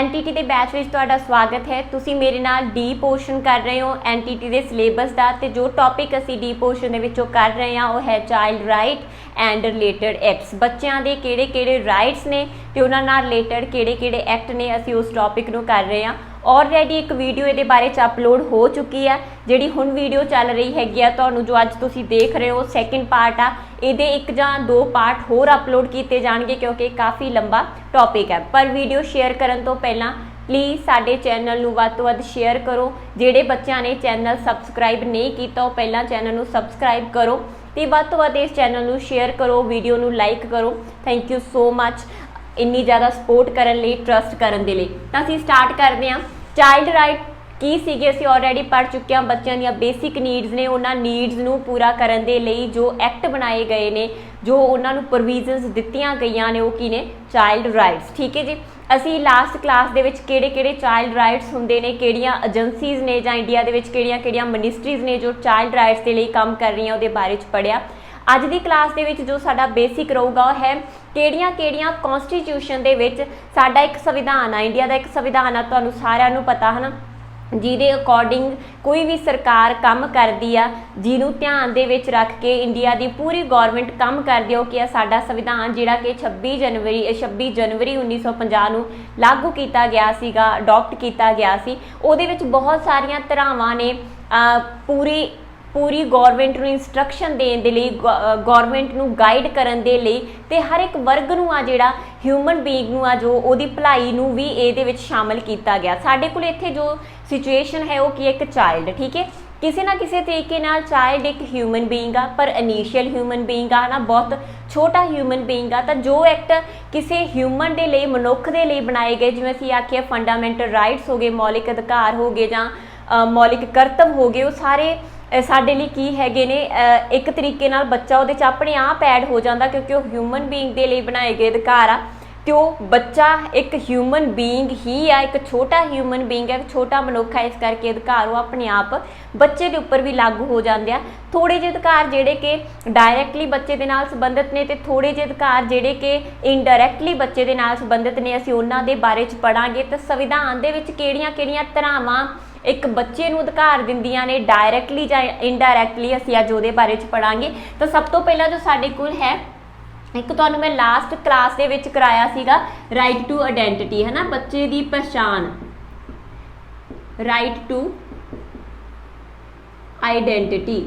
Entity के batch में तुहाडा स्वागत है। तुसी मेरे नाल डी पोर्शन कर रहे हो एनटीटी के सिलेबस का, तो जो टॉपिक असी डी पोर्शन के कर रहे हैं वह है child right and related acts. बच्चों के किहड़े-किहड़े राइट्स ने तो उन्हां नाल रिलेटेड किहड़े-किहड़े एक्ट ने असी उस टॉपिक नूं कर रहे हैं। ऑलरेडी एक वीडियो ये बारे अपलोड हो चुकी है, जी हुण वीडियो चल रही हैगी तुहानूं जो अज तुसीं देख रहे हो सैकेंड पार्ट आ। ये एक जां दो पार्ट होर अपलोड किए जाएंगे क्योंकि काफ़ी लंबा टॉपिक है। पर वीडियो शेयर करने तो पहला प्लीज़ साडे चैनल नूं वध तो वध शेयर करो। जिहड़े बच्चों ने चैनल सबसक्राइब नहीं किया वो पहला चैनल नूं सबसक्राइब करो तो वध तो वध इस चैनल नूं शेयर करो, वीडियो नूं लाइक करो। थैंक यू सो मच इन्नी ज़्यादा सपोर्ट करने लई, ट्रस्ट करने के लिए। तो असीं स्टार्ट करते हैं। चाइल्ड राइट की सीगे असीं ऑलरेडी पढ़ चुके हैं। बच्चों दी बेसिक नीड्स ने, उन्हां नीड्स नूं पूरा करने के लिए जो एक्ट बनाए गए ने, जो उन्होंने प्रोविजनस दित्तियां गईयां ने, वो की ने चाइल्ड राइट्स। ठीक है जी। असी लास्ट क्लास दे विच किहड़े-किहड़े चाइल्ड राइट्स हुंदे ने, किहड़ियां एजेंसीज़ ने जां इंडिया दे विच किहड़ियां मिनिस्ट्रीज़ ने जो चाइल्ड राइट्स के लिए काम कर रही हैं, उहदे बारे च पढ़िया। अज की क्लास दे विच जो साडा बेसिक रहूगा वह है किहड़ियां कॉन्स्टिट्यूशन दे विच साडा एक संविधान है, इंडिया का एक संविधान है, तुहानूं सारिआं नूं पता है ना, जिहदे अकॉर्डिंग कोई भी सरकार काम करती है, जिन्हों ध्यान दे विच रख के इंडिया की पूरी गौरमेंट काम करती है कि साडा संविधान जिहड़ा कि 26 जनवरी 1950 नूं लागू किया गया सीगा, अडॉप्ट किया गया सी। उहदे विच बहुत सारियां धरावां ने पूरी गौरमेंट नूं इंस्ट्रक्शन देने के लिए, गौरमेंट नूं गाइड करने के लिए, ते हर एक वर्ग नूं आ जिहड़ा ह्यूमन बीइंग नूं आ जो उहदी भलाई नूं भी इहदे विच शामिल किया गया। साडे कोल इत्थे जो सिचुएशन है वो कि एक चाइल्ड, ठीक है, किसी ना किसी तरीके नाल चाइल्ड एक ह्यूमन बीइंग आ, पर इनीशियल ह्यूमन बीइंग आ ना, बहुत छोटा ह्यूमन बीइंग आ। तो जो एक्ट किसी ह्यूमन के लिए, मनुख के लिए बनाए गए, जिवें असीं आखिए फंडामेंटल राइट्स हो गए, मौलिक अधिकार हो गए जां मौलिक करतब हो गए, वो सारे साडे लिए की हैगे ने। एक तरीके नाल बच्चा उहदे च अपने आप ऐड हो जाता क्योंकि वह ह्यूमन बीइंग के लिए बनाए गए अधिकार आ। तो बच्चा एक ह्यूमन बीइंग ही आ, एक छोटा ह्यूमन बीइंग है, एक छोटा मनुख है, इस करके अधिकार वो अपने आप बच्चे के उपर भी लागू हो जाते हैं। थोड़े जे अधिकार जिहड़े कि डायरैक्टली बच्चे के नाल संबंधित ने, तो थोड़े जे अधिकार जिहड़े कि इनडायरैक्टली बच्चे के नाल संबंधित ने, असीं उन्हां दे बारे च पढ़ांगे। तो संविधान दे विच किहड़ियां-किहड़ियां धरावां एक बच्चे नूं अधिकार दिंदियां ने, डायरैक्टली जां इनडायरैक्टली, असीं अज उहदे बारे च पढ़ांगे। तो सब तो पहला जो साडे कोल है, एक तुहानूं मैं लास्ट क्लास दे विच कराया सीगा राइट टू आइडेंटिटी, है ना, बच्चे की पहचान, राइट टू आइडेंटिटी,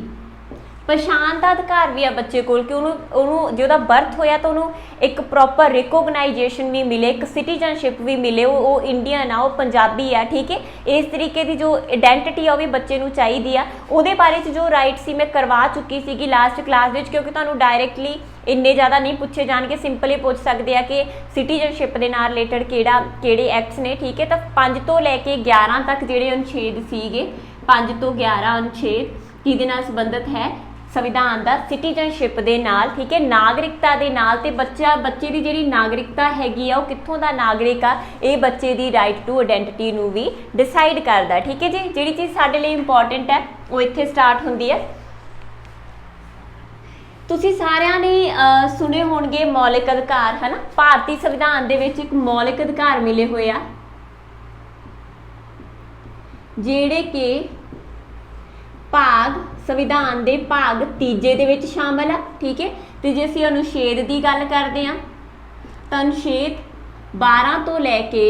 पछाण का अधिकार भी है बच्चे को कि उन्होंने जो बर्थ होया तो उन्होंने एक प्रॉपर रिकोगनाइजेशन भी मिले, एक सिटीजनशिप भी मिले, वो इंडियन आ, वो पंजाबी है, ठीक है। इस तरीके की जो आइडेंटिटी है भी बच्चे को चाहिए आ। उहदे बारे जो राइट सी मैं करवा चुकी सी लास्ट क्लास में, क्योंकि तुहानूं डायरैक्टली इन्ने ज़्यादा नहीं पूछे जाएंगे, सिंपल ही पूछ सकते हैं कि सिटीजनशिप के नाल रिलेटेड किहड़े एक्ट्स ने, ठीक है। तो 5 तो लैके 11 तक जिहड़े अनुच्छेद सीगे, 5 तो 11 अनुच्छेद किहदे नाल संबंधित है, संविधान का सिटीजनशिप के नाल, ठीक है, नागरिकता के नाल। ते बच्चे की जिहड़ी नागरिकता हैगी आ, वो कित्थों दा नागरिक आ, ये बच्चे की राइट टू आइडेंटिटी नूं भी डिसाइड करदा, ठीक है जी। जिहड़ी चीज़ साडे लई इंपॉर्टेंट है वो इत्थे स्टार्ट हुंदी है। तुसीं सारिआं ने सुने होणगे मौलिक अधिकार, है ना, भारतीय संविधान दे विच एक मौलिक अधिकार मिले हुए आ जिहड़े कि भाग संविधान के भाग 3 दे विच शामिल है, ठीक है। तो जे असीं अनुच्छेद की गल करते हैं तो अनुच्छेद 12 तो लैके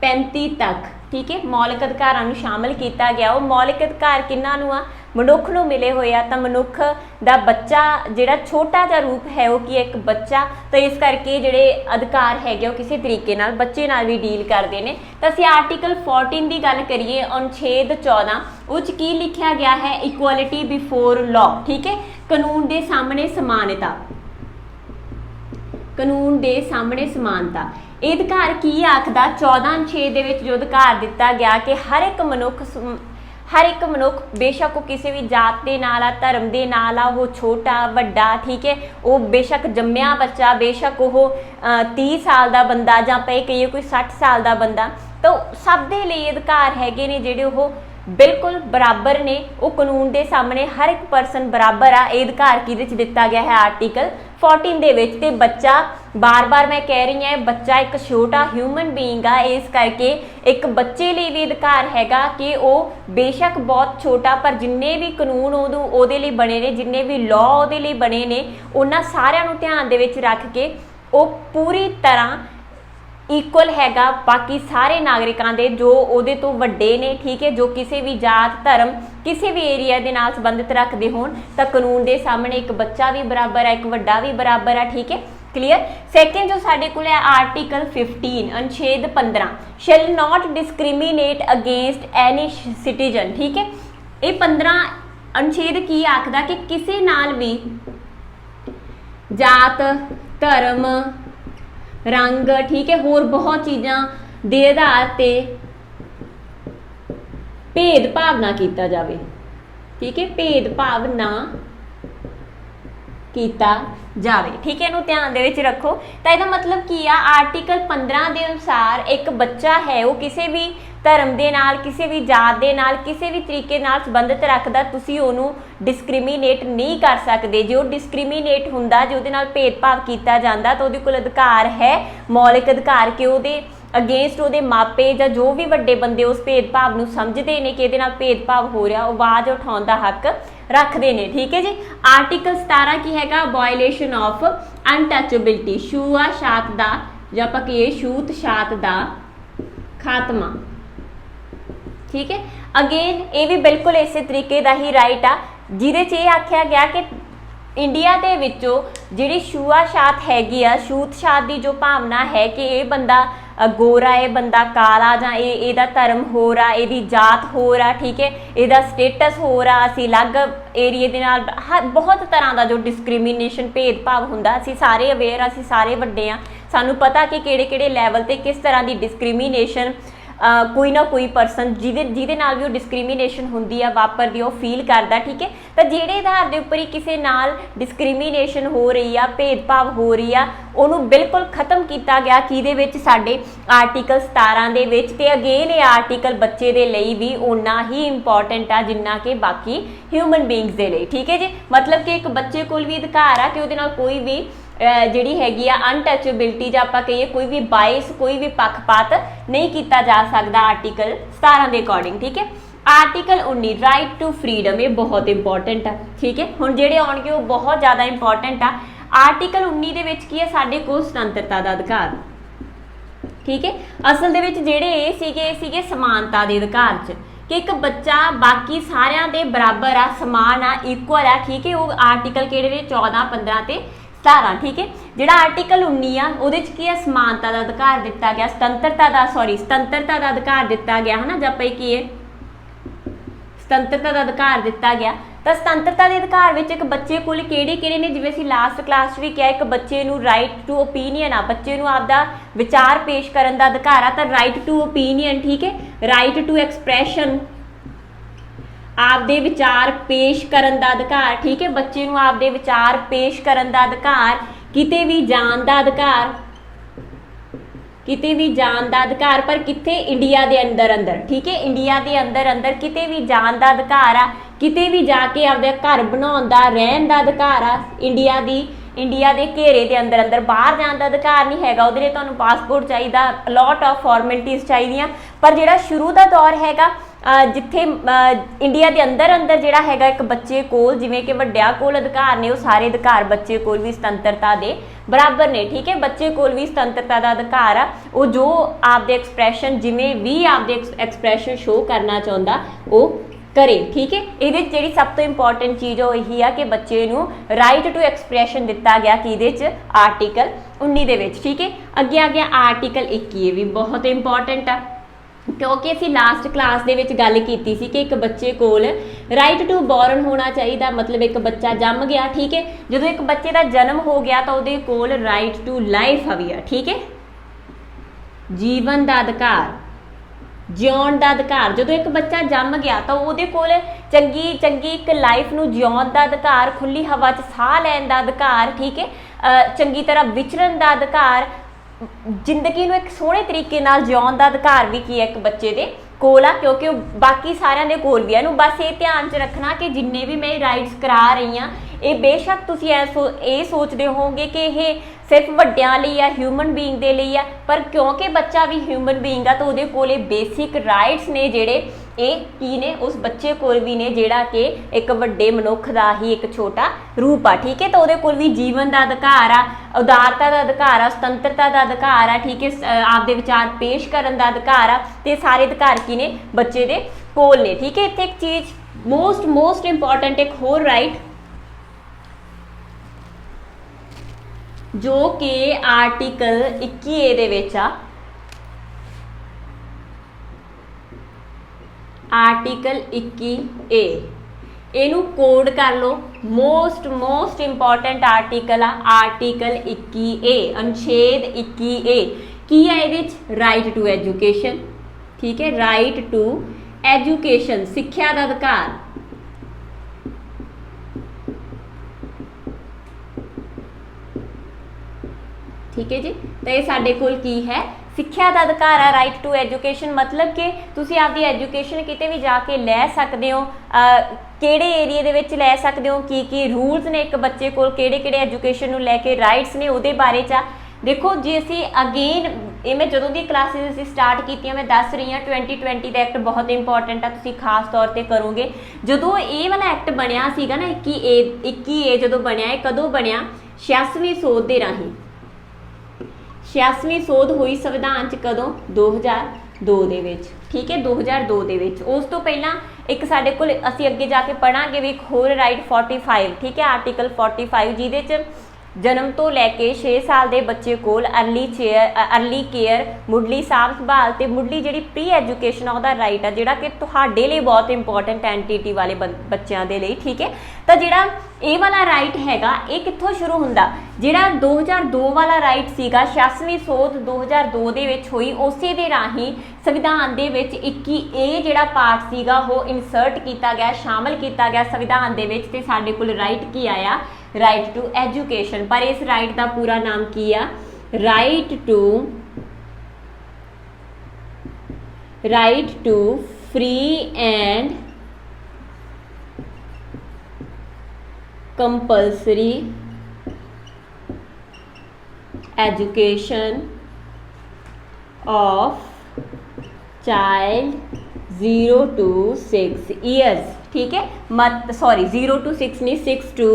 35 तक, ठीक है, मौलिक अधिकारां नूं शामिल किया गया। वो मौलिक अधिकार किन्हां नूं आ, मनुख नूं मिले हुए आ। तो मनुख दा बच्चा जिहड़ा छोटा जिहा रूप है वो कि एक बच्चा, तो इस करके जिहड़े अधिकार हैगे वो किसी तरीके नाल बच्चे नाल भी डील करते हैं। तो असीं आर्टिकल 14 की गल करिए, अनुच्छेद 14 उस की लिखा गया है, इक्वलिटी बिफोर लॉ, ठीक है, कानून के सामने समानता, कानून के सामने समानता। ये अधिकार की आखदा, 14 अनुच्छेद दे विच जो अधिकार दिता गया कि हर एक मनुख बेशक वो किसी भी जात के नाल आ, धर्म के नाल आ, वो छोटा वड्डा, ठीक है, वो बेशक जम्मिया बच्चा, बेशक वो 30 साल का बंदा जां पे कहिए कोई 60 साल का बंदा, तो सब दे लई अधिकार हैगे ने जिहड़े वो बिल्कुल बराबर ने। वो कानून के सामने हर एक परसन बराबर आ। ये अधिकार किहदे च दिता गया है, आर्टिकल 14 ਦੇ ਵਿੱਚ। ਤੇ ਬੱਚਾ बार-बार मैं कह रही ਹਾਂ ਬੱਚਾ ਇੱਕ ਛੋਟਾ ਹਿਊਮਨ ਬੀਇੰਗ ਆ, ਇਸ ਕਰਕੇ ਇੱਕ ਬੱਚੇ ਲਈ ਵੀ ਅਧਿਕਾਰ ਹੈਗਾ ਕਿ ਉਹ ਬੇਸ਼ੱਕ ਬਹੁਤ ਛੋਟਾ ਪਰ ਜਿੰਨੇ ਵੀ ਕਾਨੂੰਨ ਉਹਦੇ ਲਈ ਬਣੇ ਨੇ, ਜਿੰਨੇ ਵੀ ਲਾਅ ਉਹਦੇ ਲਈ ਬਣੇ ਨੇ, ਉਹਨਾਂ ਸਾਰਿਆਂ ਨੂੰ ਧਿਆਨ ਦੇ ਵਿੱਚ ਰੱਖ ਕੇ ਉਹ ਪੂਰੀ ਤਰ੍ਹਾਂ ਇਕੁਅਲ ਹੈਗਾ ਬਾਕੀ ਸਾਰੇ ਨਾਗਰਿਕਾਂ ਦੇ ਜੋ ਉਹਦੇ ਤੋਂ ਵੱਡੇ ਨੇ, ਠੀਕ ਹੈ, ਜੋ ਕਿਸੇ ਵੀ ਜਾਤ ਧਰਮ ਕਿਸੇ ਵੀ ਏਰੀਆ ਦੇ ਨਾਲ ਸੰਬੰਧਿਤ ਰੱਖਦੇ ਹੋਣ ਤਾਂ ਕਾਨੂੰਨ ਦੇ ਸਾਹਮਣੇ ਇੱਕ ਬੱਚਾ ਵੀ ਬਰਾਬਰ ਹੈ, ਇੱਕ ਵੱਡਾ ਵੀ ਬਰਾਬਰ ਹੈ, ਠੀਕ ਹੈ, क्लियर। सैकेंड जो साडे कोल है आर्टिकल 15 अनुच्छेद 15 shall not discriminate against any citizen, ठीक है। ये 15 अनुच्छेद की आखदा कि किसी नाल भी जात धर्म रंग, ठीक है, होर बहुत चीज़ां दे आधार ते भेदभाव ना किया जाए, ठीक है, भेदभाव ना किया जाए, ठीक है, इहनूं ध्यान दे विच रखो। तो इसदा मतलब की आ आर्टिकल 15 के अनुसार एक बच्चा है वो किसी भी धर्म के नाल, किसी भी जात के नाल, किसी भी तरीके नाल संबंधित रखदा, तुसीं उहनूं डिस्क्रिमिनेट नहीं कर सकते। जो डिस्क्रिमिनेट हुंदा, जो उहदे नाल भेदभाव किया जांदा तो उहदे कोल अधिकार है, मौलिक अधिकार कि उहदे अगेंस्ट उहदे मापे जां जो भी वड्डे बंदे उस भेदभाव नूं समझदे ने कि इहदे नाल भेदभाव हो रहा, आवाज़ उठाउण दा हक रखते हैं, ठीक है जी। आर्टिकल 17 की हैगा वायलेशन ऑफ अनटचेबिलिटी, छूआ छात दा जां आपां कहिए छूत छात दा खात्मा, ठीक है। अगेन ये भी बिल्कुल इस तरीके का ही राइट आ जिहदे च ये आख्या गया कि इंडिया दे विचों जिहड़ी छूआ छात हैगी आ, छूत छात की जो भावना है कि ये बंदा गोरा, ये बंदा काला, जां इहदा धर्म हो रहा, इहदी जात हो रहा, ठीक है, इहदा स्टेटस हो रहा, असीं अलग एरिए दे नाल बहुत तरह का जो डिस्क्रिमिनेशन भेदभाव हुंदा, असीं सारे अवेयर, असीं सारे वड्डे आ, सानूं पता कि किहड़े-किहड़े लैवल ते किस तरह की डिस्क्रिमिनेशन कोई ना कोई परसन जिहदे नाल भी वो डिस्क्रिमिनेशन हुंदी आ, वापरदी, वो फील करदा, ठीक है। तो जिहड़े आधार दे उपर ही किसी नाल डिस्क्रिमिनेशन हो रही आ, भेदभाव हो रही आ, उहनूं बिल्कुल खत्म किया गया किहदे विच साडे आर्टिकल 17 दे विच। ते अगेन ये आर्टिकल बच्चे दे लई भी उन्ना ही इंपॉर्टेंट आ जिन्ना कि बाकी ह्यूमन बीइंग्स दे लई, ठीक है जी। मतलब कि एक बच्चे कोल भी अधिकार आ कि उहदे नाल कोई भी जिहड़ी हैगी आ अनटचेबिलिटी जां आपां कहिए कोई भी बाइस, कोई भी पक्षपात नहीं किया जा सकता आर्टिकल 17 के अकॉर्डिंग, ठीक है। आर्टिकल 19 राइट टू फ्रीडम, ये बहुत इंपॉर्टेंट है, ठीक है। हुण जिहड़े आउणगे वो बहुत ज़्यादा इंपॉर्टेंट आ। आर्टिकल 19 दे विच की है साडे कोल सुतंत्रता का अधिकार, ठीक है। असल दे विच जिहड़े ये सीगे समानता के अधिकार च कि एक बच्चा बाकी सारिਆਂ ਦੇ बराबर आ, समान आ, इक्वल आ, ठीक है। वो आर्टिकल किहड़े ने 14, 15 ते 17, ठीक है। जिहड़ा आर्टिकल 19 आ उहदे च की है समानता का अधिकार दिता गया, सुतंत्रता का अधिकार दिता गया, है ना, जब आपां की है सुतंत्रता का अधिकार दिता गया। तो सुतंत्रता के अधिकार विच एक बच्चे कोल किहड़े-किहड़े ने, जिवें असीं लास्ट क्लास च भी कहा, एक बच्चे नूं राइट टू ओपीनियन आ, बच्चे नूं आपदा विचार पेश करन दा अधिकार आ, तो राइट टू ओपीनियन, ठीक है, राइट टू एक्सप्रैशन, आपदे विचार पेश करन दा अधिकार, ठीक है, बच्चे नूं आपदे विचार पेश करन दा अधिकार, किते भी जाण दा अधिकार, किते भी जाण दा अधिकार, पर कित्थे इंडिया दे अंदर, ठीक है, इंडिया दे अंदर किते भी जाण दा अधिकार आ, किते भी जाके आपदे घर बनाउण दा, रहण दा अधिकार आ, इंडिया के घेरे के अंदर बाहर जाने का अधिकार नहीं हैगा, उहदे लई तुहानूं पासपोर्ट चाहिदा, लॉट ऑफ फॉर्मेलिटीज़ चाहिए। पर जिहड़ा शुरू का दौर हैगा जिथे इंडिया के अंदर जिहड़ा हैगा एक बच्चे कोल जिवें कि वड्डिआं कोल अधिकार ने, वो सारे अधिकार बच्चे कोल भी सुतंत्रता दे बराबर ने, ठीक है। बच्चे कोल भी सुतंत्रता का अधिकार आ, वो जो आपदे एक्सप्रैशन जिवें भी आपदे एक्सप्रैशन शो करना चाहुंदा वो करे, ठीक है। ये जी सब तो इंपॉर्टेंट चीज़ यही है कि बच्चे नूं राइट टू एक्सप्रैशन दिता गया कि आर्टिकल 19 दे विच, ठीक है। अगे आ गया आर्टिकल 21, भी बहुत इंपॉर्टेंट आ क्योंकि असीं लास्ट क्लास दे विच गल कीती सी कि एक बच्चे कोल राइट टू बॉर्न होना चाहिए, मतलब एक बच्चा जम गया, ठीक है। जदों एक बच्चे का जन्म हो गया तो उहदे कोल राइट टू लाइफ आ गया, ठीक है, जीवन का अधिकार, जिउण का अधिकार। जो एक बच्चा जम गया तो उहदे कोल चंगी एक लाइफ नूं जिउण का अधिकार, खुली हवा च साह लैण का अधिकार, ठीक है, चंगी तरह विचरण का अधिकार, जिंदगी नूं एक सोहणे तरीके नाल जिउण का अधिकार भी की है एक बच्चे दे कोल आ, क्योंकि बाकी सारिਆਂ ਦੇ कोल भी है। बस ये ध्यान च रखना कि जिन्ने भी मैं राइट्स करा रही हाँ ये बेशक तुसीं ये सोचते होवोगे कि ये सिर्फ वड्डियां लई आ, ह्यूमन बीइंग दे लई आ, पर क्योंकि बच्चा भी ह्यूमन बीइंग आ तो उहदे कोले बेसिक राइट्स ने जिहड़े ये की ने उस बच्चे कोल भी ने जिहड़ा कि एक वड्डे मनुख दा ही एक छोटा रूप आ। ठीक है, तो उहदे कोल भी जीवन का अधिकार आ, उदारता का अधिकार आ, सुतंत्रता का अधिकार आ। ठीक है, आपदे विचार पेश करन दा अधिकार आ, ते सारे अधिकार की ने बच्चे दे कोल ने। ठीक है, इत्थे एक चीज़ मोस्ट इंपॉर्टेंट एक होर राइट जो कि आर्टिकल 21A दे विच आ, आर्टिकल 21A इनू कोड कर लो। मोस्ट इंपॉर्टेंट आर्टिकल आ आर्टिकल 21A, अनुच्छेद 21A की है ये राइट टू एजुकेशन। ठीक है, राइट टू एजुकेशन, सिक्ख्या का अधिकार। ठीक है जी, तो ये साडे कोल की है सिक्ख्या का अधिकार है, राइट टू एजुकेशन। मतलब कि तुसी आपकी एजुकेशन किते भी जाके लै सकते हो, किहड़े एरिए दे विच लै सकते हो, की रूल्स ने एक बच्चे कोल, किहड़े एजुकेशन नूं लैके राइट्स ने उहदे बारे च। देखो जी असी अगेन ये मैं जदों दी क्लासेस असी स्टार्ट कीतियां मैं दस रही हाँ 2020 का एक्ट बहुत इंपॉर्टेंट है, तुसी खास तौर पर करोगे। जदों ये वाला एक्ट बनिया सीगा ना 21A जदों बनिया, कदों बनिया 86वीं सोध दे राहीं। 86वीं सोध हुई संविधान च कदों 2002 दे विच। ठीक है, 2002 दे विच। उस तो पहला एक साडे कोल असी अगे जाके पढ़ांगे भी एक होर राइट 45। ठीक है, आर्टिकल 45 जिहदे च जन्म तो लैके 6 साल के बच्चे कोल अर्ली केयर मुढ़ली साफ संभाल ते मुढ़ली जिहड़ी प्री एजुकेशन उहदा राइट है जिहड़ा कि तुहाडे लई बहुत इंपॉर्टेंट एनटीटी वाले बच्चों के लिए। ठीक है, तो जिहड़ा ये वाला राइट हैगा ये कित्थों शुरू हुंदा, जिहड़ा 2002 वाला राइट सीगा 86वीं सोध 2002 दे विच हुई, उसे दे राही संविधान दे विच 21A जिहड़ा पार्ट सीगा वो इंसर्ट किया गया, शामिल किया गया संविधान दे विच, ते साडे कोल राइट की आया राइट टू एजुकेशन। पर इस राइट का पूरा नाम की आ, right to free and compulsory education of child 0 to 6 years। ठीक है, 0 to 6 नहीं, 6 to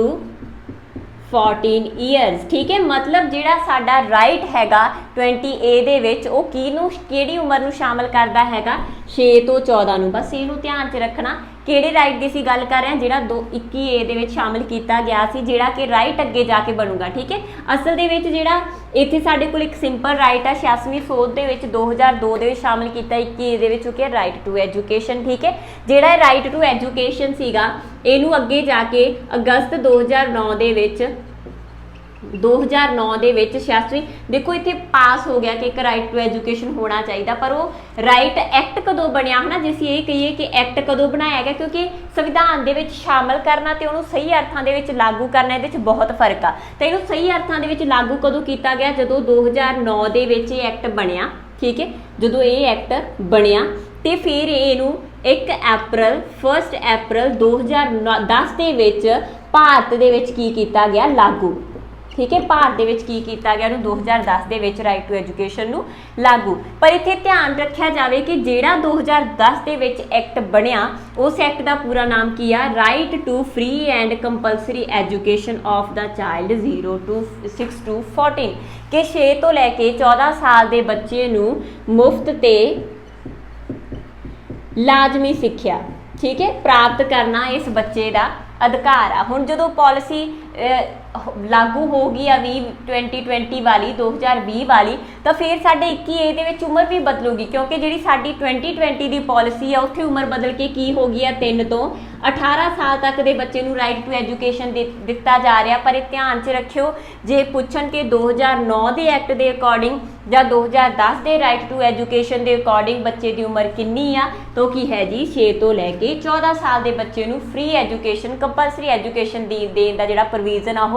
14 ईयर्स। ठीक है, मतलब जिहड़ा साडा राइट हैगा 20A दे विच वो किहड़ी उम्र नूं शामिल करदा हैगा 6 तो 14 नूं। बस इहनूं ध्यान च रखना किहड़े राइट की सी गल कर रहे हैं, जिहड़ा 21A दे विच शामिल किया गया सी, जिहड़ा कि राइट अगे जाके बनूगा। ठीक है, असल दे विच जिहड़ा इत्थे साडे कोल एक सिंपल राइट है 86वीं सोध दे विच 2002 दे विच शामिल किया 21A दे विच कि राइट टू एजुकेशन। ठीक है, जिहड़ा राइट टू एजुकेशन सीगा इहनूं अगे जाके अगस्त 2009 दे विच 86वीं देखो इत्थे पास हो गया कि एक राइट टू एजुकेशन होना चाहिए, पर वो राइट एक्ट कदों बनया है ना, जिस ये कहिए कि एक्ट कदों बनाया गया, क्योंकि संविधान दे विच शामिल करना तो उन्होंने सही अर्थां दे विच लागू करना ये बहुत फर्क आ। तो इन्हूं सही अर्थां दे विच लागू कदों किया गया जदों 2009 दे विच ये एक्ट बनया। ठीक है, जदों ये एक्ट बनया तो फिर इनू 1 अप्रैल 2010 दे विच भारत दे विच की किया गया लागू। ठीक है, भारत दे विच की किया गया 2010 दे विच राइट टू एजुकेशन नूं लागू। पर इत्थे ध्यान रखा जाए कि जिहड़ा 2010 दे विच एक्ट बनया उस एक्ट का पूरा नाम की आ, right to free and compulsory education of the child 0 to 6 to 14 कि 6 तो लैके 14 साल के बच्चे नूं मुफ्त ते लाजमी सिक्ख्या, ठीक है, प्राप्त करना इस बच्चे का अधिकार आ। हुण जदों पॉलिसी लागू होगी आ 2020 वाली 2020 वाली, तो फिर साडे 21A दे विच उम्र भी बदलूगी, क्योंकि जिहड़ी साडी 2020 की पॉलिसी है उत्थे उम्र बदल के की हो गई है 3 तो 18 साल तक के बच्चे नूं राइट टू एजुकेशन दिता जा रहा। पर ध्यान च रखियो जे पुछण के 2009 के एक्ट के अकॉर्डिंग या 2010 के राइट टू एजुकेशन के अकॉर्डिंग बच्चे की उम्र कितनी आ, तो की है जी 6 तो लैके 14 साल के बच्चे नूं फ्री एजुकेशन कंपलसरी एजुकेशन देण दा जिहड़ा प्रोविजन आ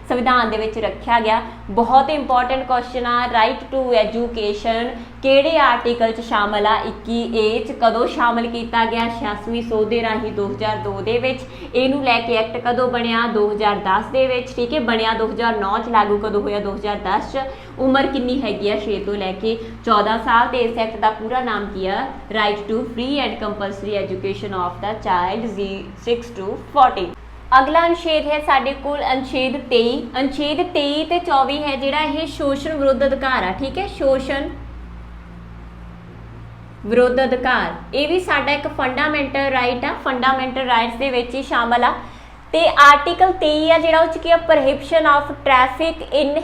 संविधान दे विच रखा गया। बहुत इंपॉर्टेंट क्वेश्चन आ, राइट टू एजुकेशन किहड़े आर्टिकल च शामिल आ 21A च कदों शामिल किया गया 86वीं सोध दे राही 2010 2002 ਦੇ ਵਿੱਚ। ਇਹਨੂੰ ਲੈ ਕੇ ਐਕਟ ਕਦੋਂ ਬਣਿਆ? 2010 ਦੇ ਵਿੱਚ, ਠੀਕ ਹੈ। ਬਣਿਆ 2009 ਚ, ਲਾਗੂ ਕਦੋਂ ਹੋਇਆ? 2010 ਚ। ਉਮਰ ਕਿੰਨੀ ਹੈਗੀ ਆ? 6 ਤੋਂ ਲੈ ਕੇ 14 ਸਾਲ। ਤੇ ਇਸ ਐਕਟ ਦਾ ਪੂਰਾ ਨਾਮ ਕੀ ਆ? Right to free and compulsory education of the child 6 to 14। ਅਗਲਾ ਅਨੁਛੇਦ ਹੈ ਸਾਡੇ ਕੋਲ ਅਨੁਛੇਦ 23। ਅਨੁਛੇਦ 23 ਤੇ 24 ਹੈ ਜਿਹੜਾ ਇਹ ਸ਼ੋਸ਼ਣ ਵਿਰੁੱਧ ਅਧਿਕਾਰ ਆ, ਠੀਕ ਹੈ। ਸ਼ੋਸ਼ਣ ਵਿਰੁੱਧ ਅਧਿਕਾਰ ਇਹ ਵੀ ਸਾਡਾ ਇੱਕ ਫੰਡਾਮੈਂਟਲ ਰਾਈਟ ਆ, ਫੰਡਾਮੈਂਟਲ ਰਾਈਟਸ ਦੇ ਵਿੱਚ ਹੀ ਸ਼ਾਮਲ ਆ। ਤੇ ਆਰਟੀਕਲ 23 ਆ ਜਿਹੜਾ ਉਹ ਚ ਕੀ ਆ? Prohibition of traffic in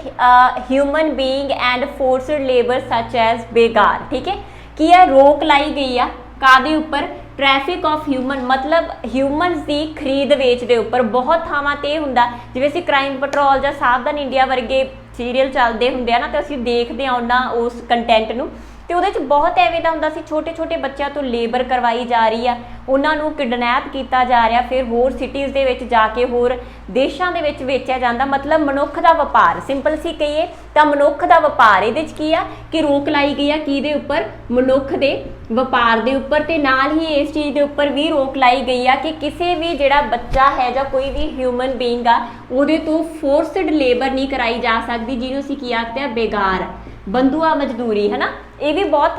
human being and forced labour such as ਬੇਗਾਰ, ਠੀਕ ਹੈ। ਕੀ ਆ? ਰੋਕ ਲਾਈ ਗਈ ਆ ਕਾਦੇ ਉੱਪਰ? ਟ੍ਰੈਫਿਕ ਆਫ ਹਿਊਮਨ, ਮਤਲਬ ਹਿਊਮਨਸ ਦੀ ਖਰੀਦ ਵੇਚ ਦੇ ਉੱਪਰ। ਬਹੁਤ ਥਾਵਾਂ ਤੇ ਇਹ ਹੁੰਦਾ, ਜਿਵੇਂ ਅਸੀਂ ਕ੍ਰਾਈਮ ਪੈਟਰੋਲ ਜਾਂ ਸਾਵਧਾਨ ਇੰਡੀਆ ਵਰਗੇ ਸੀਰੀਅਲ ਚੱਲਦੇ ਹੁੰਦੇ ਆ ਨਾ, ਤੇ ਅਸੀਂ ਦੇਖਦੇ ਆ ਉਹਨਾਂ ਉਸ ਕੰਟੈਂਟ ਨੂੰ, ਤੇ ਉਹਦੇ 'ਚ ਬਹੁਤ ਐਵੇਂ ਦਾ ਹੁੰਦਾ ਸੀ ਛੋਟੇ ਛੋਟੇ ਬੱਚਿਆਂ ਤੋਂ ਲੇਬਰ ਕਰਵਾਈ ਜਾ ਰਹੀ ਆ, ਉਹਨਾਂ ਨੂੰ ਕਿਡਨੈਪ ਕੀਤਾ ਜਾ ਰਿਹਾ, ਫਿਰ ਹੋਰ ਸਿਟੀਜ਼ ਦੇ ਵਿੱਚ ਜਾ ਕੇ ਹੋਰ ਦੇਸ਼ਾਂ ਦੇ ਵਿੱਚ ਵੇਚਿਆ ਜਾਂਦਾ। ਮਤਲਬ ਮਨੁੱਖ ਦਾ ਵਪਾਰ, ਸਿੰਪਲ ਸੀ ਕਹੀਏ ਤਾਂ ਮਨੁੱਖ ਦਾ ਵਪਾਰ। ਇਹਦੇ 'ਚ ਕੀ ਆ ਕਿ ਰੋਕ ਲਾਈ ਗਈ ਆ ਕਿਹਦੇ ਉੱਪਰ? ਮਨੁੱਖ ਦੇ ਵਪਾਰ ਦੇ ਉੱਪਰ। ਤੇ ਨਾਲ ਹੀ ਇਸ ਚੀਜ਼ ਦੇ ਉੱਪਰ ਵੀ ਰੋਕ ਲਾਈ ਗਈ ਆ ਕਿ ਕਿਸੇ ਵੀ ਜਿਹੜਾ ਬੱਚਾ ਹੈ ਜਾਂ ਕੋਈ ਵੀ ਹਿਊਮਨ ਬੀਇੰਗ ਆ ਉਹਦੇ ਤੋਂ ਫੋਰਸਡ ਲੇਬਰ ਨਹੀਂ ਕਰਾਈ ਜਾ ਸਕਦੀ, ਜਿਹਨੂੰ ਅਸੀਂ ਕੀ ਆਖਦੇ ਆ? ਬੇਗਾਰ, ਬੰਧੂਆ ਮਜ਼ਦੂਰੀ, ਹੈ ਨਾ। ਇਹ ਵੀ ਬਹੁਤ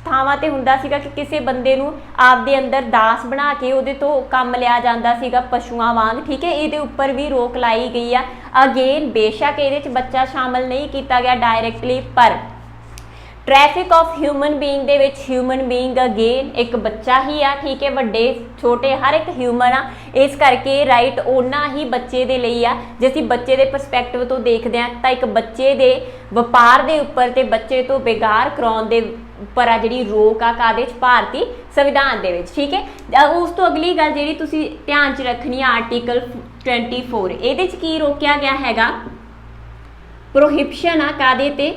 ਥਾਵਾਂ ਤੇ ਹੁੰਦਾ ਸੀਗਾ ਕਿ ਕਿਸੇ ਬੰਦੇ ਨੂੰ ਆਪਦੇ ਅੰਦਰ ਦਾਸ ਬਣਾ ਕੇ ਉਹਦੇ ਤੋਂ ਕੰਮ ਲਿਆ ਜਾਂਦਾ ਸੀਗਾ ਪਸ਼ੂਆਂ ਵਾਂਗ, ਠੀਕ ਹੈ। ਇਹਦੇ ਉੱਪਰ ਵੀ ਰੋਕ ਲਾਈ ਗਈ ਆ। ਅਗੇਨ ਬੇਸ਼ੱਕ ਇਹਦੇ 'ਚ ਬੱਚਾ ਸ਼ਾਮਲ ਨਹੀਂ ਕੀਤਾ ਗਿਆ ਡਾਇਰੈਕਟਲੀ, ਪਰ ਟ੍ਰੈਫਿਕ ਆਫ ਹਿਊਮਨ ਬੀਇੰਗ ਦੇ ਵਿੱਚ ਹਿਊਮਨ ਬੀਇੰਗ ਅਗੇਨ ਇੱਕ ਬੱਚਾ ਹੀ ਆ, ਠੀਕ ਹੈ। ਵੱਡੇ ਛੋਟੇ ਹਰ ਇੱਕ ਹਿਊਮਨ ਆ, ਇਸ ਕਰਕੇ ਰਾਈਟ ਓਨਾ ਹੀ ਬੱਚੇ ਦੇ ਲਈ ਆ। ਜੇ ਅਸੀਂ ਬੱਚੇ ਦੇ ਪਰਸਪੈਕਟਿਵ ਤੋਂ ਦੇਖਦੇ ਹਾਂ ਤਾਂ ਇੱਕ ਬੱਚੇ ਦੇ ਵਪਾਰ ਦੇ ਉੱਪਰ ਤੇ ਬੱਚੇ ਤੋਂ ਬੇਗਾਰ ਕਰਾਉਣ ਦੇ ਉੱਪਰ ਆ ਜਿਹੜੀ ਰੋਕ ਆ ਕਾਹਦੇ 'ਚ? ਭਾਰਤੀ ਸੰਵਿਧਾਨ ਦੇ ਵਿੱਚ, ਠੀਕ ਹੈ। ਉਸ ਤੋਂ ਅਗਲੀ ਗੱਲ ਜਿਹੜੀ ਤੁਸੀਂ ਧਿਆਨ 'ਚ ਰੱਖਣੀ ਆ ਆਰਟੀਕਲ 24। ਇਹਦੇ 'ਚ ਕੀ ਰੋਕਿਆ ਗਿਆ ਹੈਗਾ? ਪ੍ਰੋਹਿਬਿਸ਼ਨ ਆ ਕਾਹਦੇ ਤੇ?